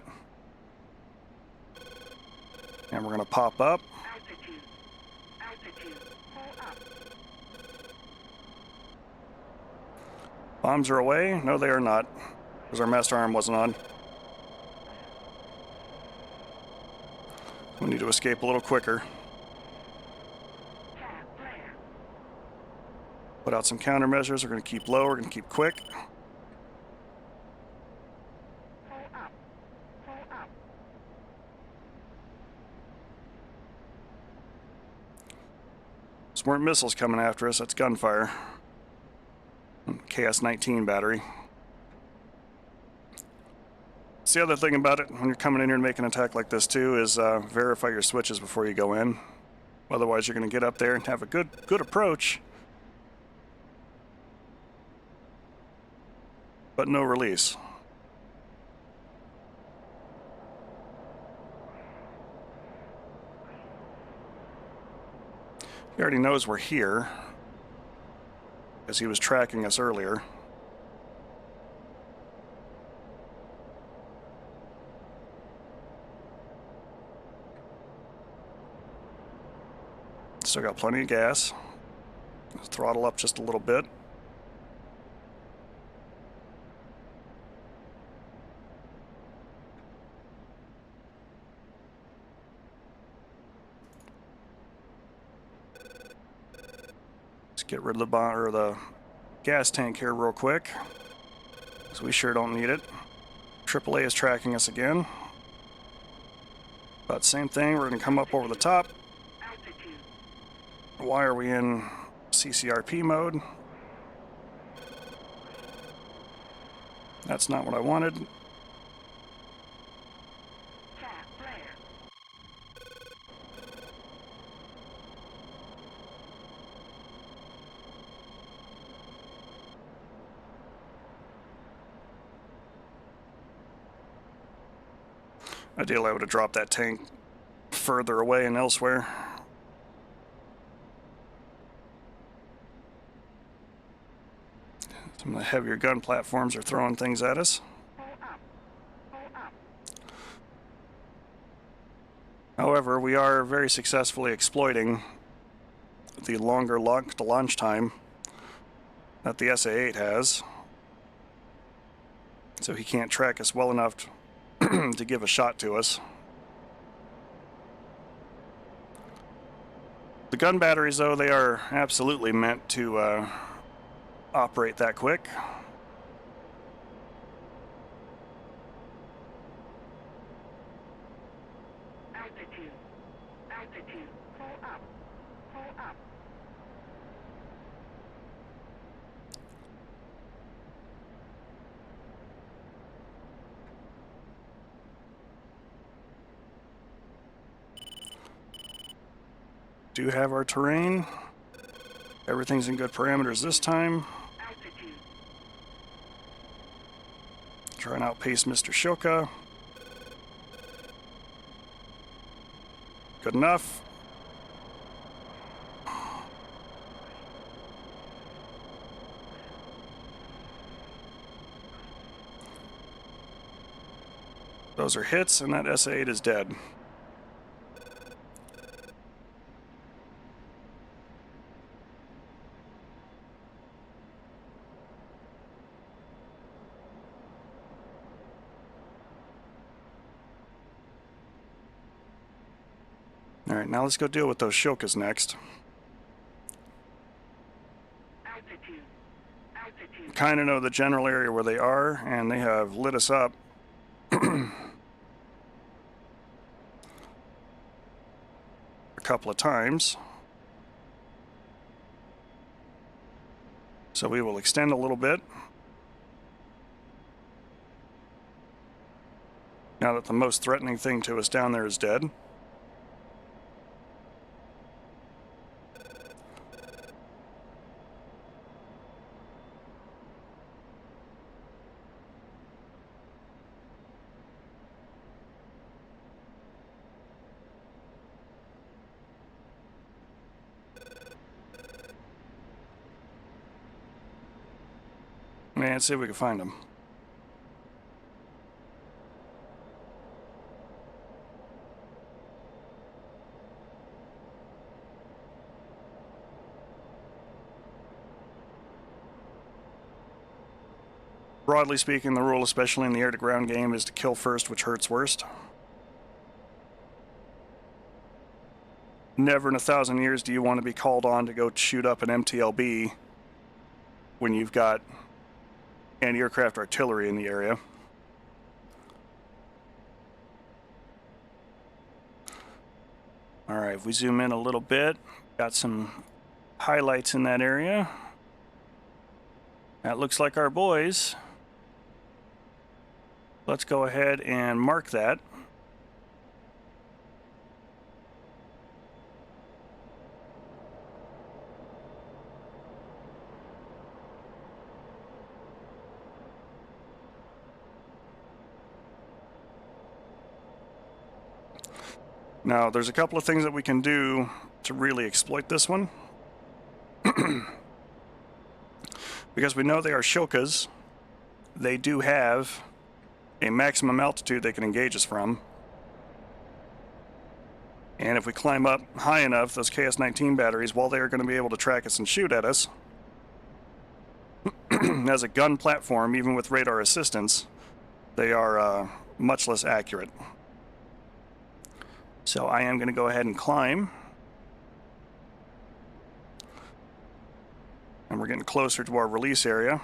[SPEAKER 1] And we're going to pop up. Bombs are away? No, they are not, because our master arm wasn't on. We need to escape a little quicker. Put out some countermeasures. We're going to keep low, we're going to keep quick. Those weren't missiles coming after us, that's gunfire. KS-19 battery. That's the other thing about it, when you're coming in here and making an attack like this too, is verify your switches before you go in. Otherwise you're going to get up there and have a good approach, but no release. He already knows we're here, as he was tracking us earlier. Still got plenty of gas. Let's throttle up just a little bit. Get rid of the bomb or the gas tank here real quick, because we sure don't need it. AAA is tracking us again. But same thing, we're going to come up over the top. Why are we in CCRP mode? That's not what I wanted. Ideally, I would have dropped that tank further away and elsewhere. Some of the heavier gun platforms are throwing things at us. However, we are very successfully exploiting the longer launch time that the SA-8 has. So he can't track us well enough to give a shot to us. The gun batteries, though, they are absolutely meant to operate that quick.
[SPEAKER 2] Altitude, pull up, pull up.
[SPEAKER 1] Do have our terrain. Everything's in good parameters this time.
[SPEAKER 2] Altitude.
[SPEAKER 1] Try and outpace Mr. Shoka. Good enough. Those are hits, and that SA-8 is dead. Alright, now let's go deal with those Shokas next.
[SPEAKER 2] Altitude. Altitude.
[SPEAKER 1] Kind of know the general area where they are, and they have lit us up. A couple of times. So we will extend a little bit. Now that the most threatening thing to us down there is dead. Let's see if we can find them. Broadly speaking, the rule, especially in the air-to-ground game, is to kill first, which hurts worst. Never in 1,000 years do you want to be called on to go shoot up an MTLB when you've got anti-aircraft artillery in the area. Alright, if we zoom in a little bit, got some highlights in that area. That looks like our boys. Let's go ahead and mark that. Now, there's a couple of things that we can do to really exploit this one. Because we know they are Shokas, they do have a maximum altitude they can engage us from. And if we climb up high enough, those KS-19 batteries, while they are going to be able to track us and shoot at us, as a gun platform, even with radar assistance, they are much less accurate. So I am going to go ahead and climb. And we're getting closer to our release area.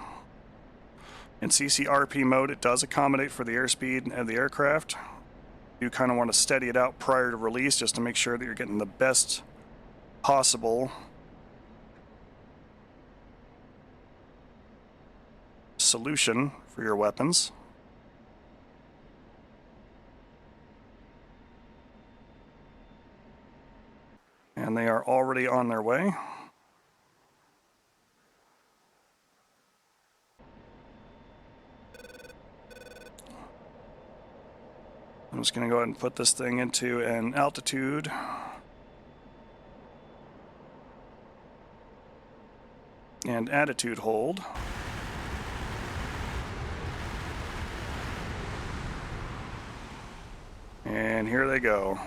[SPEAKER 1] In CCRP mode, it does accommodate for the airspeed of the aircraft. You kind of want to steady it out prior to release just to make sure that you're getting the best possible solution for your weapons. And they are already on their way. I'm just going to go ahead and put this thing into an altitude. And attitude hold. And here they go.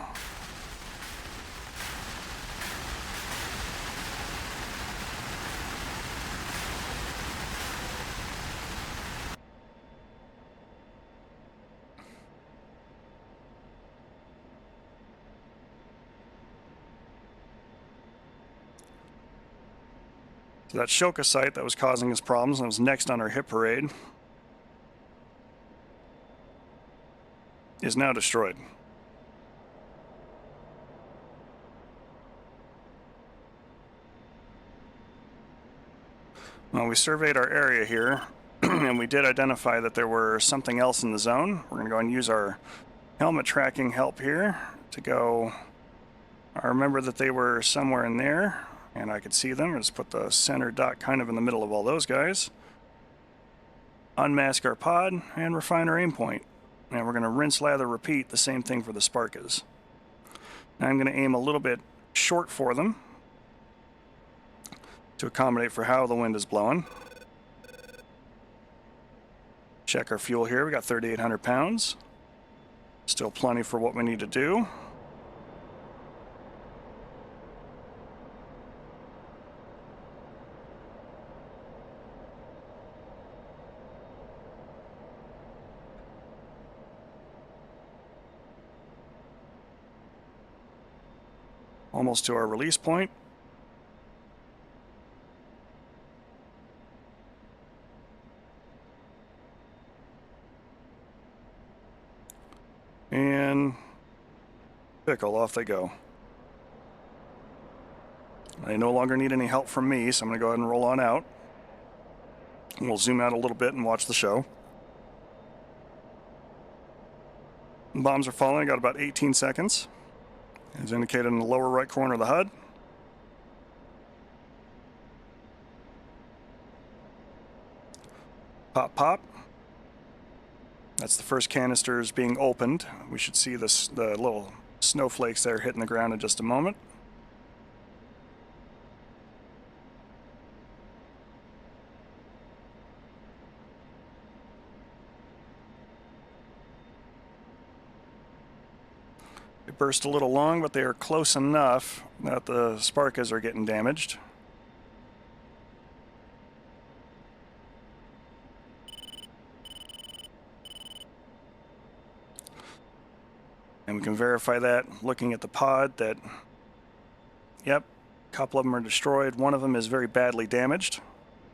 [SPEAKER 1] So that Shoka site that was causing us problems and was next on our hit parade is now destroyed. Well, we surveyed our area here and we did identify that there were something else in the zone. We're going to go and use our helmet tracking help here to go. I remember that they were somewhere in there and I could see them. Just put the center dot kind of in the middle of all those guys. Unmask our pod and refine our aim point. And we're going to rinse, lather, repeat the same thing for the Sparkas. Now I'm going to aim a little bit short for them to accommodate for how the wind is blowing. Check our fuel here. We got 3,800 pounds. Still plenty for what we need to do. Almost to our release point. And pickle, off they go. They no longer need any help from me, so I'm going to go ahead and roll on out. And we'll zoom out a little bit and watch the show. Bombs are falling. I got about 18 seconds. As indicated in the lower right corner of the HUD. Pop, pop. That's the first canisters being opened. We should see the little snowflakes there hitting the ground in just a moment. They burst a little long, but they are close enough that the Sparkas are getting damaged. And we can verify that looking at the pod that, yep, a couple of them are destroyed. One of them is very badly damaged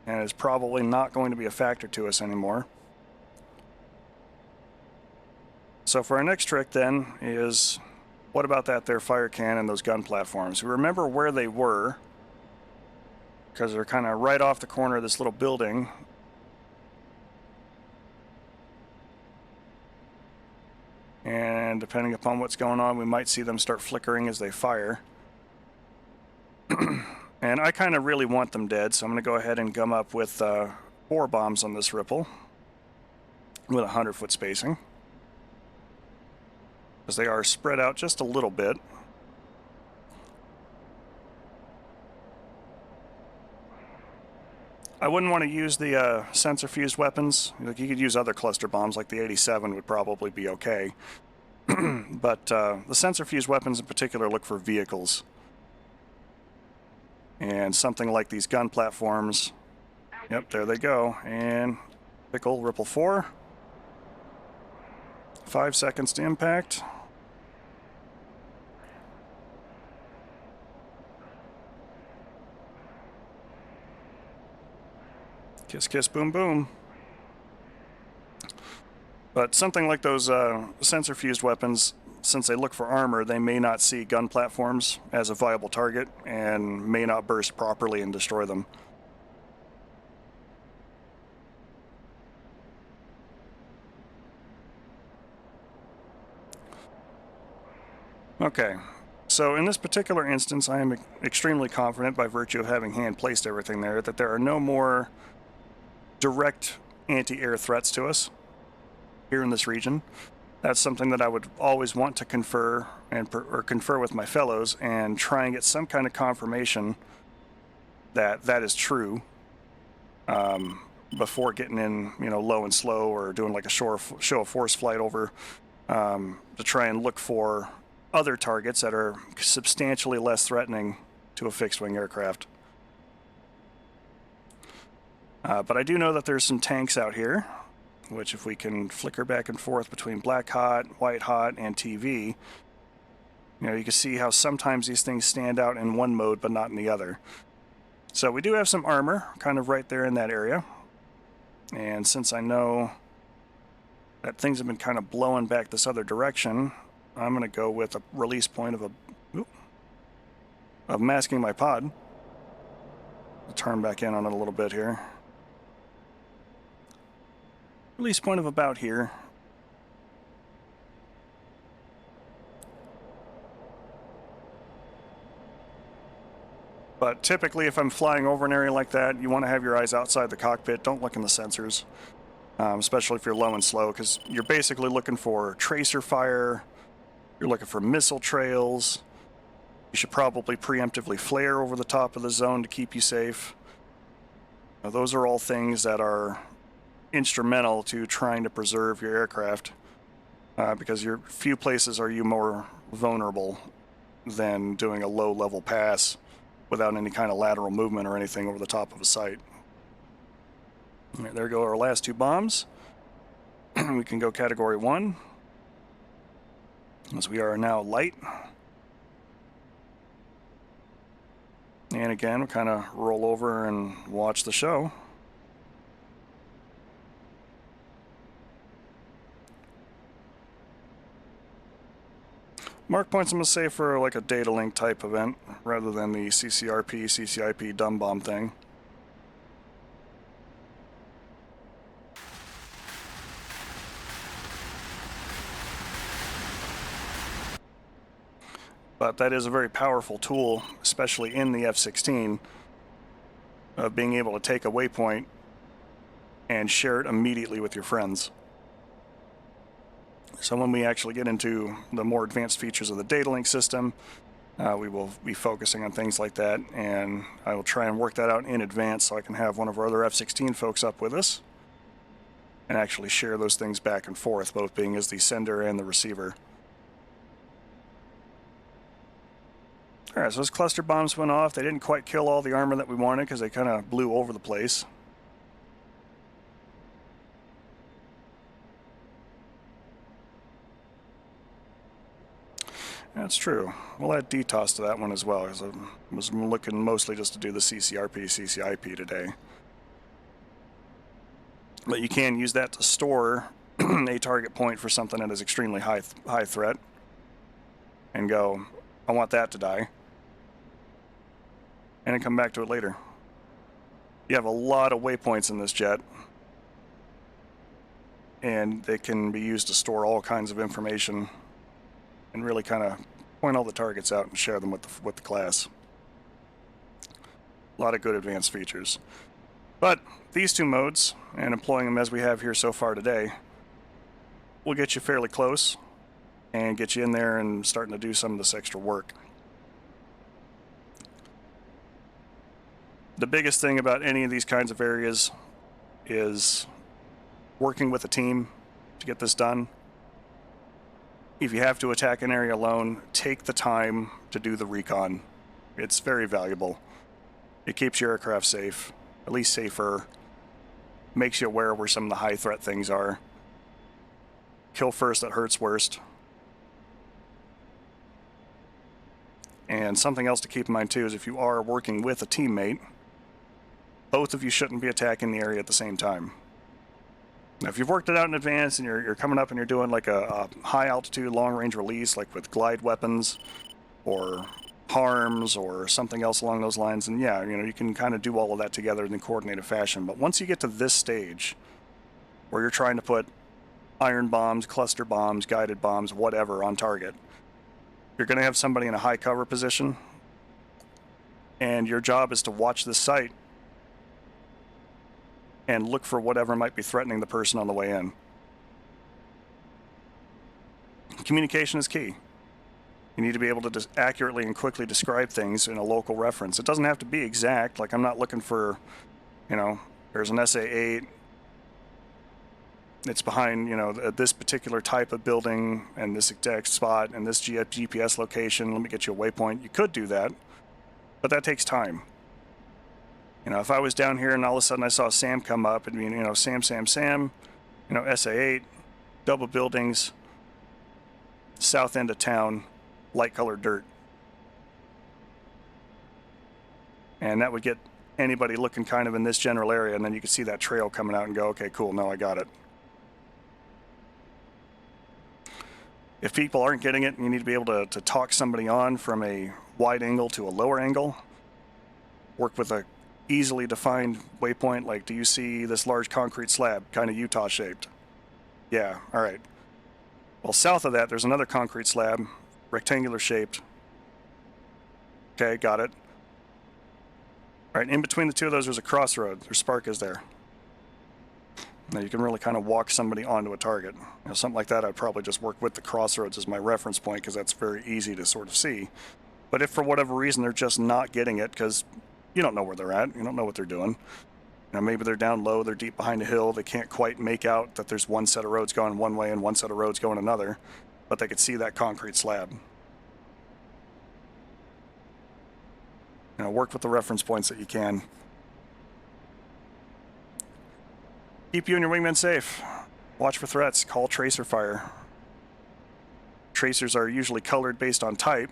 [SPEAKER 1] and is probably not going to be a factor to us anymore. So for our next trick then is, what about that there fire can and those gun platforms? We remember where they were because they're kind of right off the corner of this little building. And depending upon what's going on, we might see them start flickering as they fire. And I kind of really want them dead, so I'm going to go ahead and gum up with 4 bombs on this ripple with 100-foot spacing, because they are spread out just a little bit. I wouldn't want to use the sensor fused weapons. Like, you could use other cluster bombs, like the 87 would probably be okay. But the sensor fused weapons in particular look for vehicles. And something like these gun platforms. Yep, there they go. And pickle, ripple 4. 5 seconds to impact. Kiss, kiss, boom, boom. But something like those sensor-fused weapons, since they look for armor, they may not see gun platforms as a viable target and may not burst properly and destroy them. Okay, so in this particular instance, I am extremely confident, by virtue of having hand-placed everything there, that there are no more direct anti-air threats to us here in this region. That's something that I would always want to confer with my fellows and try and get some kind of confirmation that that is true before getting in, low and slow, or doing like a show of force flight over to try and look for other targets that are substantially less threatening to a fixed-wing aircraft. But I do know that there's some tanks out here, which if we can flicker back and forth between black hot, white hot, and TV, you can see how sometimes these things stand out in one mode but not in the other. So we do have some armor kind of right there in that area. And since I know that things have been kind of blowing back this other direction, I'm going to go with a release point of masking my pod. I'll turn back in on it a little bit here. Release point of about here. But typically, if I'm flying over an area like that, you want to have your eyes outside the cockpit. Don't look in the sensors, especially if you're low and slow, because you're basically looking for tracer fire. You're looking for missile trails. You should probably preemptively flare over the top of the zone to keep you safe. Now, those are all things that are instrumental to trying to preserve your aircraft, because few places are you more vulnerable than doing a low-level pass without any kind of lateral movement or anything over the top of a site. All right, there go our last two bombs. We can go Category 1, as we are now light. And again, we'll kind of roll over and watch the show. Mark points I'm going to say for like a data link type event rather than the CCRP, CCIP dumb bomb thing. But that is a very powerful tool, especially in the F-16, of being able to take a waypoint and share it immediately with your friends. So when we actually get into the more advanced features of the data link system, we will be focusing on things like that, and I will try and work that out in advance so I can have one of our other F-16 folks up with us and actually share those things back and forth, both being as the sender and the receiver. Alright, so those cluster bombs went off. They didn't quite kill all the armor that we wanted because they kind of blew over the place. That's true. We'll add DTOS to that one as well, because I was looking mostly just to do the CCRP, CCIP today. But you can use that to store a target point for something that is extremely high threat, and go, I want that to die, and then come back to it later. You have a lot of waypoints in this jet, and they can be used to store all kinds of information and really kind of point all the targets out and share them with the class. A lot of good advanced features. But these two modes, and employing them as we have here so far today, will get you fairly close and get you in there and starting to do some of this extra work. The biggest thing about any of these kinds of areas is working with a team to get this done. If you have to attack an area alone, take the time to do the recon. It's very valuable. It keeps your aircraft safe, at least safer, makes you aware where some of the high threat things are. Kill first that hurts worst. And something else to keep in mind too is if you are working with a teammate, both of you shouldn't be attacking the area at the same time. Now, if you've worked it out in advance and you're coming up and you're doing like a high altitude long range release, like with glide weapons or harms or something else along those lines, and yeah, you can kind of do all of that together in a coordinated fashion. But once you get to this stage where you're trying to put iron bombs, cluster bombs, guided bombs, whatever on target, you're going to have somebody in a high cover position, and your job is to watch this site and look for whatever might be threatening the person on the way in. Communication is key. You need to be able to just accurately and quickly describe things in a local reference. It doesn't have to be exact. Like, I'm not looking for, there's an SA-8. It's behind, this particular type of building and this exact spot and this GPS location. Let me get you a waypoint. You could do that, but that takes time. If I was down here and all of a sudden I saw Sam come up, it'd be, Sam, SA-8, double buildings, south end of town, light colored dirt. And that would get anybody looking kind of in this general area, and then you could see that trail coming out and go, okay, cool, no, I got it. If people aren't getting it, you need to be able to talk somebody on from a wide angle to a lower angle. Work with a easily defined waypoint, like, do you see this large concrete slab, kind of Utah shaped? Yeah, all right. Well, south of that, there's another concrete slab, rectangular shaped. Okay, got it. All right, in between the two of those, there's a crossroad. There's spark is there. Now you can really kind of walk somebody onto a target. Something like that, I'd probably just work with the crossroads as my reference point, because that's very easy to sort of see. But if for whatever reason they're just not getting it, because you don't know where they're at, you don't know what they're doing. Maybe they're down low, they're deep behind a hill, they can't quite make out that there's one set of roads going one way and one set of roads going another, but they could see that concrete slab. Work with the reference points that you can. Keep you and your wingmen safe. Watch for threats. Call tracer fire. Tracers are usually colored based on type.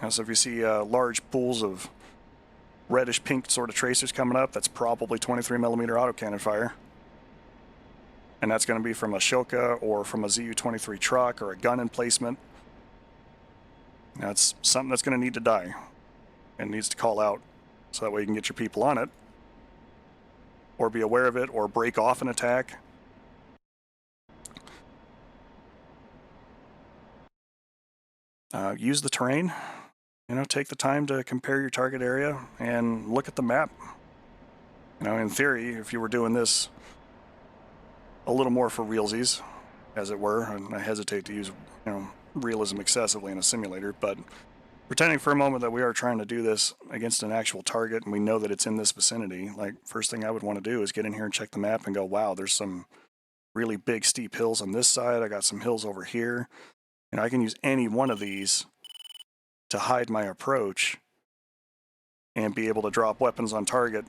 [SPEAKER 1] So if you see large pools of reddish pink sort of tracers coming up, that's probably 23 millimeter autocannon fire. And that's going to be from a Shoka or from a ZU-23 truck or a gun emplacement. That's something that's going to need to die and needs to call out, so that way you can get your people on it, or be aware of it, or break off an attack. Use the terrain. Take the time to compare your target area and look at the map. In theory, if you were doing this a little more for realsies, as it were, and I hesitate to use, realism excessively in a simulator, but pretending for a moment that we are trying to do this against an actual target and we know that it's in this vicinity, like, first thing I would want to do is get in here and check the map and go, wow, there's some really big steep hills on this side, I got some hills over here, and I can use any one of these to hide my approach and be able to drop weapons on target,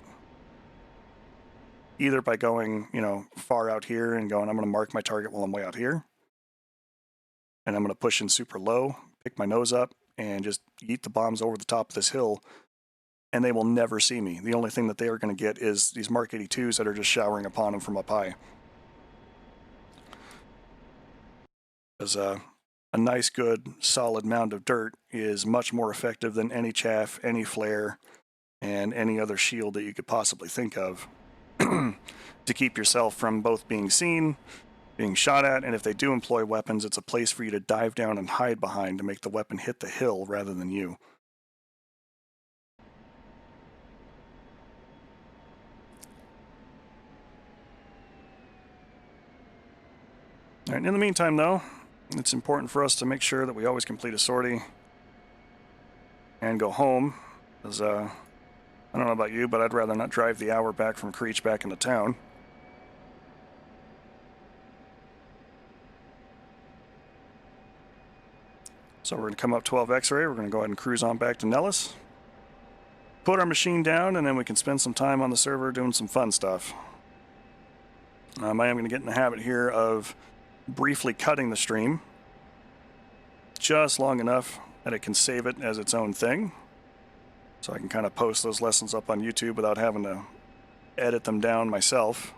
[SPEAKER 1] either by going, far out here and going, I'm going to mark my target while I'm way out here, and I'm going to push in super low, pick my nose up, and just eat the bombs over the top of this hill, and they will never see me. The only thing that they are going to get is these Mark 82s that are just showering upon them from up high. Because a nice, good, solid mound of dirt is much more effective than any chaff, any flare, and any other shield that you could possibly think of to keep yourself from both being seen, being shot at, and if they do employ weapons, it's a place for you to dive down and hide behind to make the weapon hit the hill rather than you. All right, in the meantime, though, it's important for us to make sure that we always complete a sortie and go home, because I don't know about you, but I'd rather not drive the hour back from Creech back into town. So we're going to come up 12 X-ray, we're going to go ahead and cruise on back to Nellis, put our machine down, and then we can spend some time on the server doing some fun stuff. I am going to get in the habit here of briefly cutting the stream, just long enough that it can save it as its own thing. so I can kind of post those lessons up on YouTube without having to edit them down myself.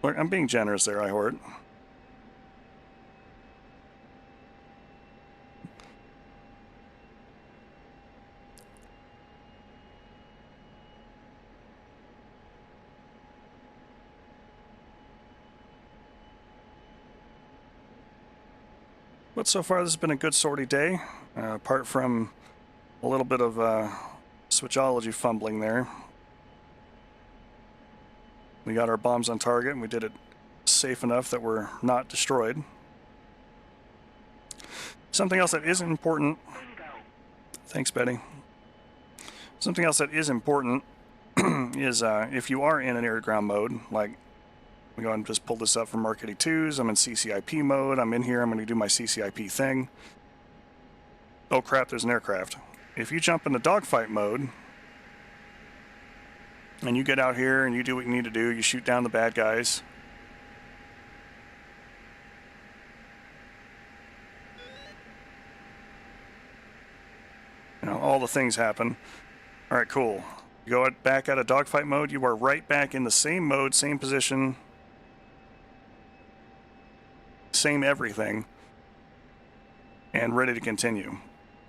[SPEAKER 1] Look, I'm being generous there, Ihort. But so far, this has been a good sortie day, apart from a little bit of switchology fumbling there. We got our bombs on target, and we did it safe enough that we're not destroyed. Something else that is important... Thanks, Betty. Something else that is important is if you are in an air-to-ground mode, like we go and just pull this up from Mark 82s. I'm in CCIP mode. I'm in here. I'm going to do my CCIP thing. Oh crap, there's an aircraft. If you jump into dogfight mode and you get out here and you do what you need to do, you shoot down the bad guys. You know, all the things happen. All right, cool. You go back out of dogfight mode, you are right back in the same mode, same position, same everything, and ready to continue.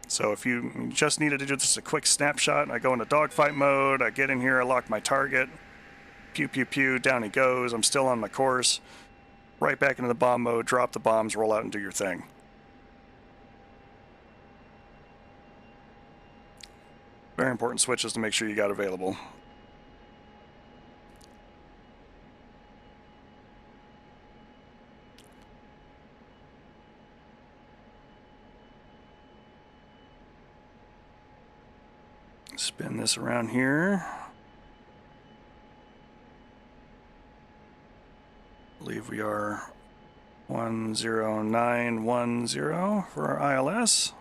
[SPEAKER 1] So if you just needed to do just a quick snapshot, I go into dogfight mode, I get in here, I lock my target, pew pew pew, down he goes, I'm still on my course, right back into the bomb mode, drop the bombs, roll out and do your thing. Very important switches to make sure you got available. Spin this around here. I believe we are 10910 for our ILS.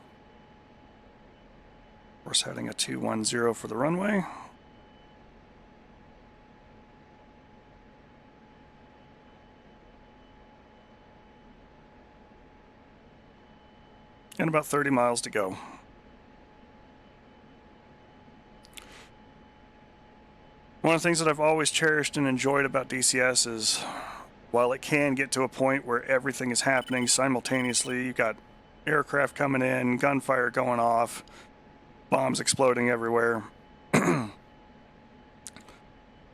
[SPEAKER 1] Of course, heading a 210 for the runway. And about 30 miles to go. One of the things that I've always cherished and enjoyed about DCS is, while it can get to a point where everything is happening simultaneously, you've got aircraft coming in, gunfire going off, bombs exploding everywhere,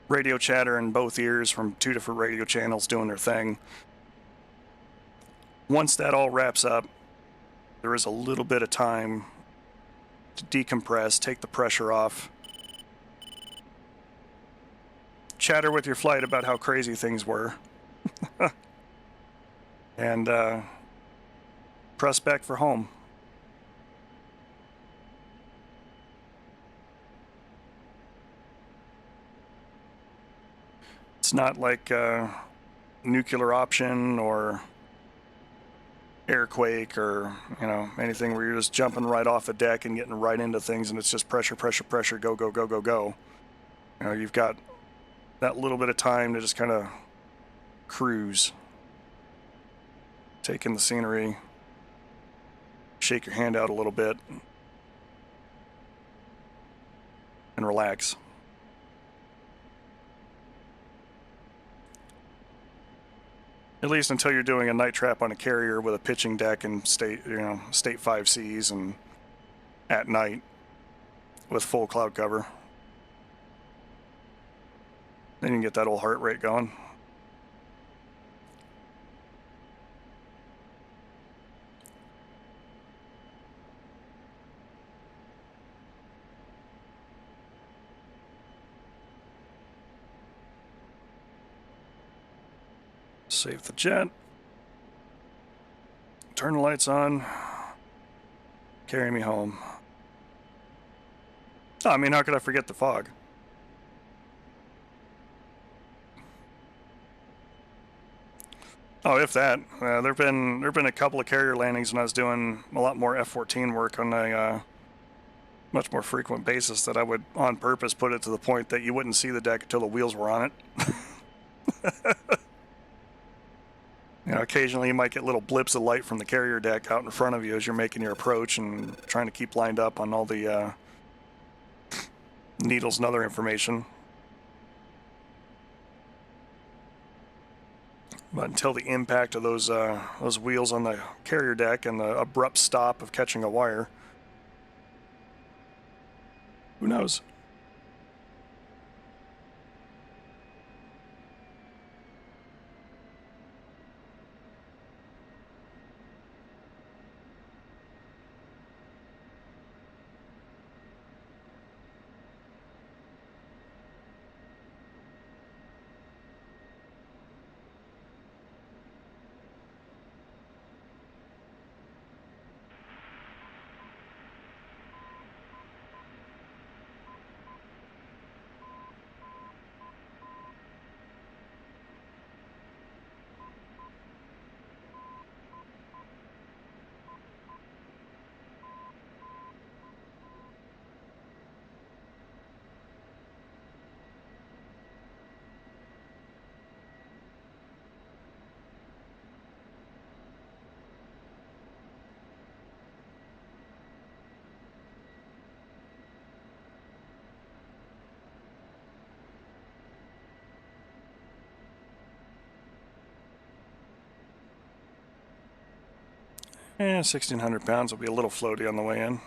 [SPEAKER 1] radio chatter in both ears from 2 different radio channels doing their thing. Once that all wraps up, there is a little bit of time to decompress, take the pressure off, chatter with your flight about how crazy things were, and press back for home. It's not like nuclear option or airquake or, you know, anything where you're just jumping right off the deck and getting right into things and it's just pressure, pressure, pressure, go, go, go, go, go. You know, you've got that little bit of time to just kind of cruise, take in the scenery, shake your hand out a little bit, and relax. At least until you're doing a night trap on a carrier with a pitching deck and state 5Cs and at night with full cloud cover. Then you can get that old heart rate going. Save the jet. Turn the lights on. Carry me home. Oh, I mean, how could I forget the fog? Oh, if that. There've been a couple of carrier landings when I was doing a lot more F-14 work on a much more frequent basis that I would on purpose put it to the point that you wouldn't see the deck until the wheels were on it. You know, occasionally you might get little blips of light from the carrier deck out in front of you as you're making your approach and trying to keep lined up on all the needles and other information. But until the impact of those wheels on the carrier deck and the abrupt stop of catching a wire, who knows? Yeah, 1,600 pounds will be a little floaty on the way in.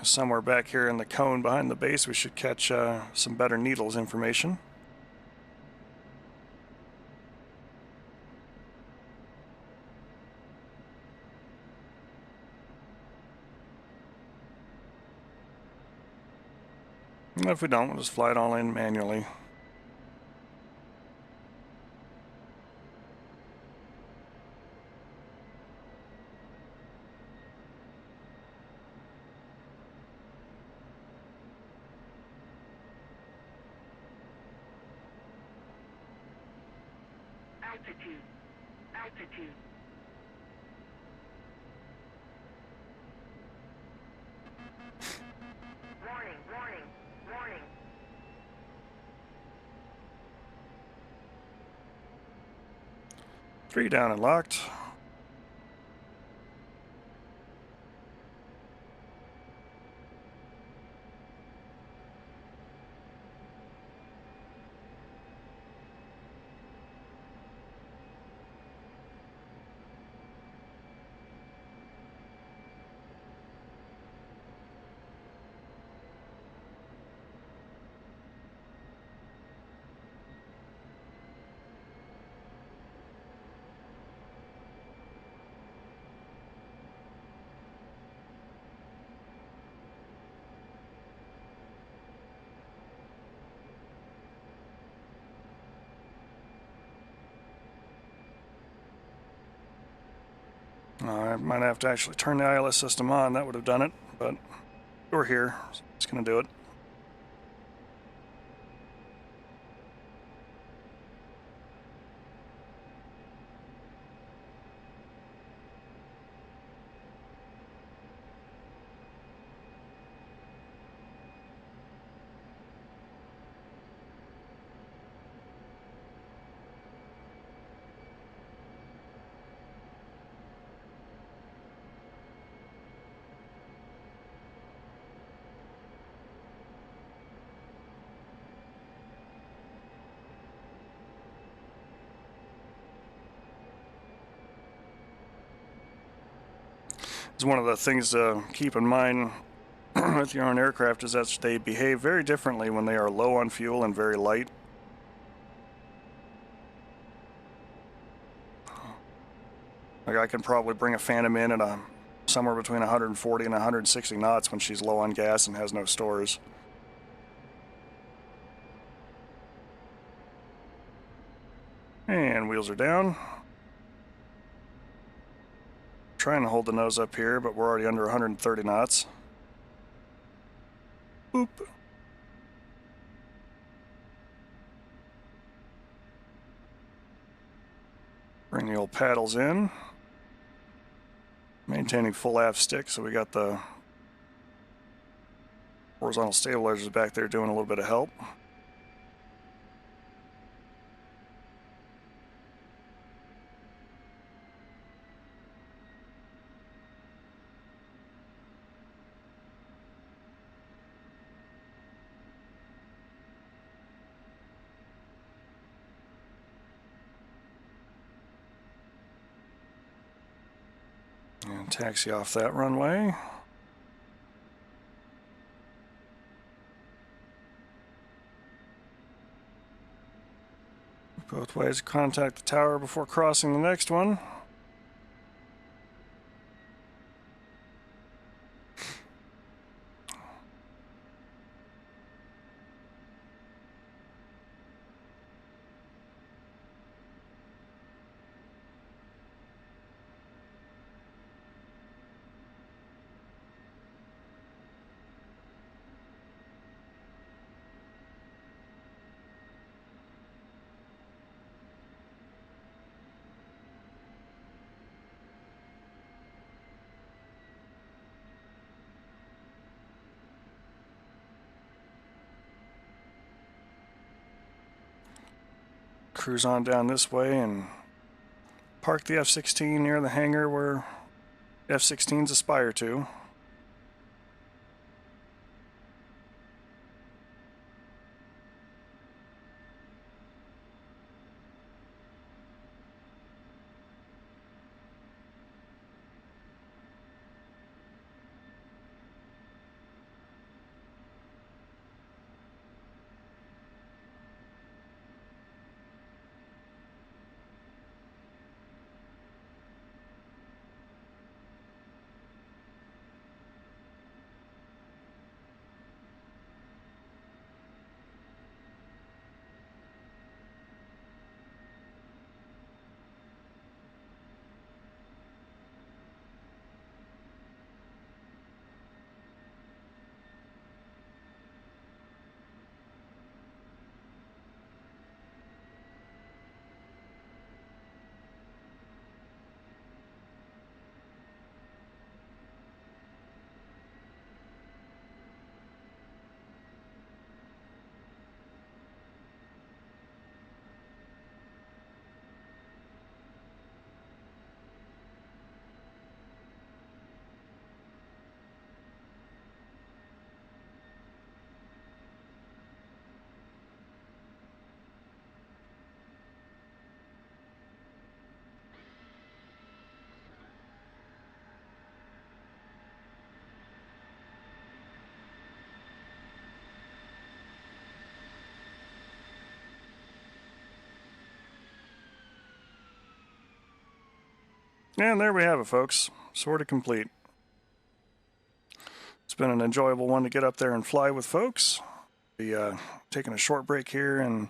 [SPEAKER 1] Somewhere back here in the cone behind the base, we should catch some better needles information. And if we don't, we'll just fly it all in manually.
[SPEAKER 2] Altitude. Altitude. Warning, warning, warning.
[SPEAKER 1] Three down and locked. I might have to actually turn the ILS system on. That would have done it, but we're here. So I'm just going to do it. It's one of the things to keep in mind with your own aircraft is that they behave very differently when they are low on fuel and very light. Like I can probably bring a Phantom in at somewhere between 140 and 160 knots when she's low on gas and has no stores. And wheels are down. Trying to hold the nose up here, but we're already under 130 knots. Boop. Bring the old paddles in. Maintaining full aft stick, so we got the horizontal stabilizers back there doing a little bit of help. And taxi off that runway. Both ways, contact the tower before crossing the next one. Cruise on down this way and park the F-16 near the hangar where F-16s aspire to. And there we have it, folks. Sortie complete. It's been an enjoyable one to get up there and fly with folks. Be taking a short break here and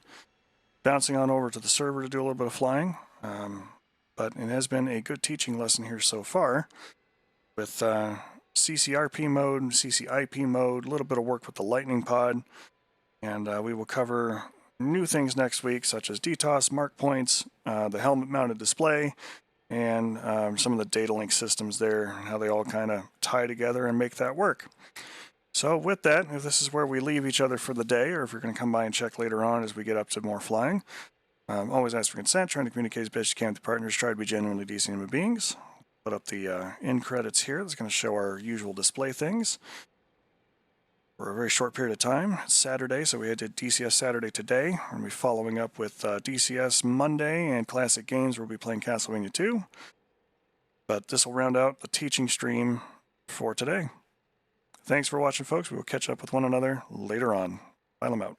[SPEAKER 1] bouncing on over to the server to do a little bit of flying. But it has been a good teaching lesson here so far with CCRP mode, CCIP mode, a little bit of work with the Lightning pod. And we will cover new things next week, such as DTOS, mark points, the helmet-mounted display, and some of the data link systems there, and how they all kind of tie together and make that work. So with that, if this is where we leave each other for the day, or if you're going to come by and check later on as we get up to more flying, always ask for consent, trying to communicate as best you can with your partners, try to be genuinely decent human beings. Put up the end credits here. That's going to show our usual display things for a very short period of time. It's Saturday, so we had DCS Saturday today. We're going to be following up with DCS Monday and Classic Games. We'll be playing Castlevania 2. But this will round out the teaching stream for today. Thanks for watching, folks. We will catch up with one another later on. Pilum out.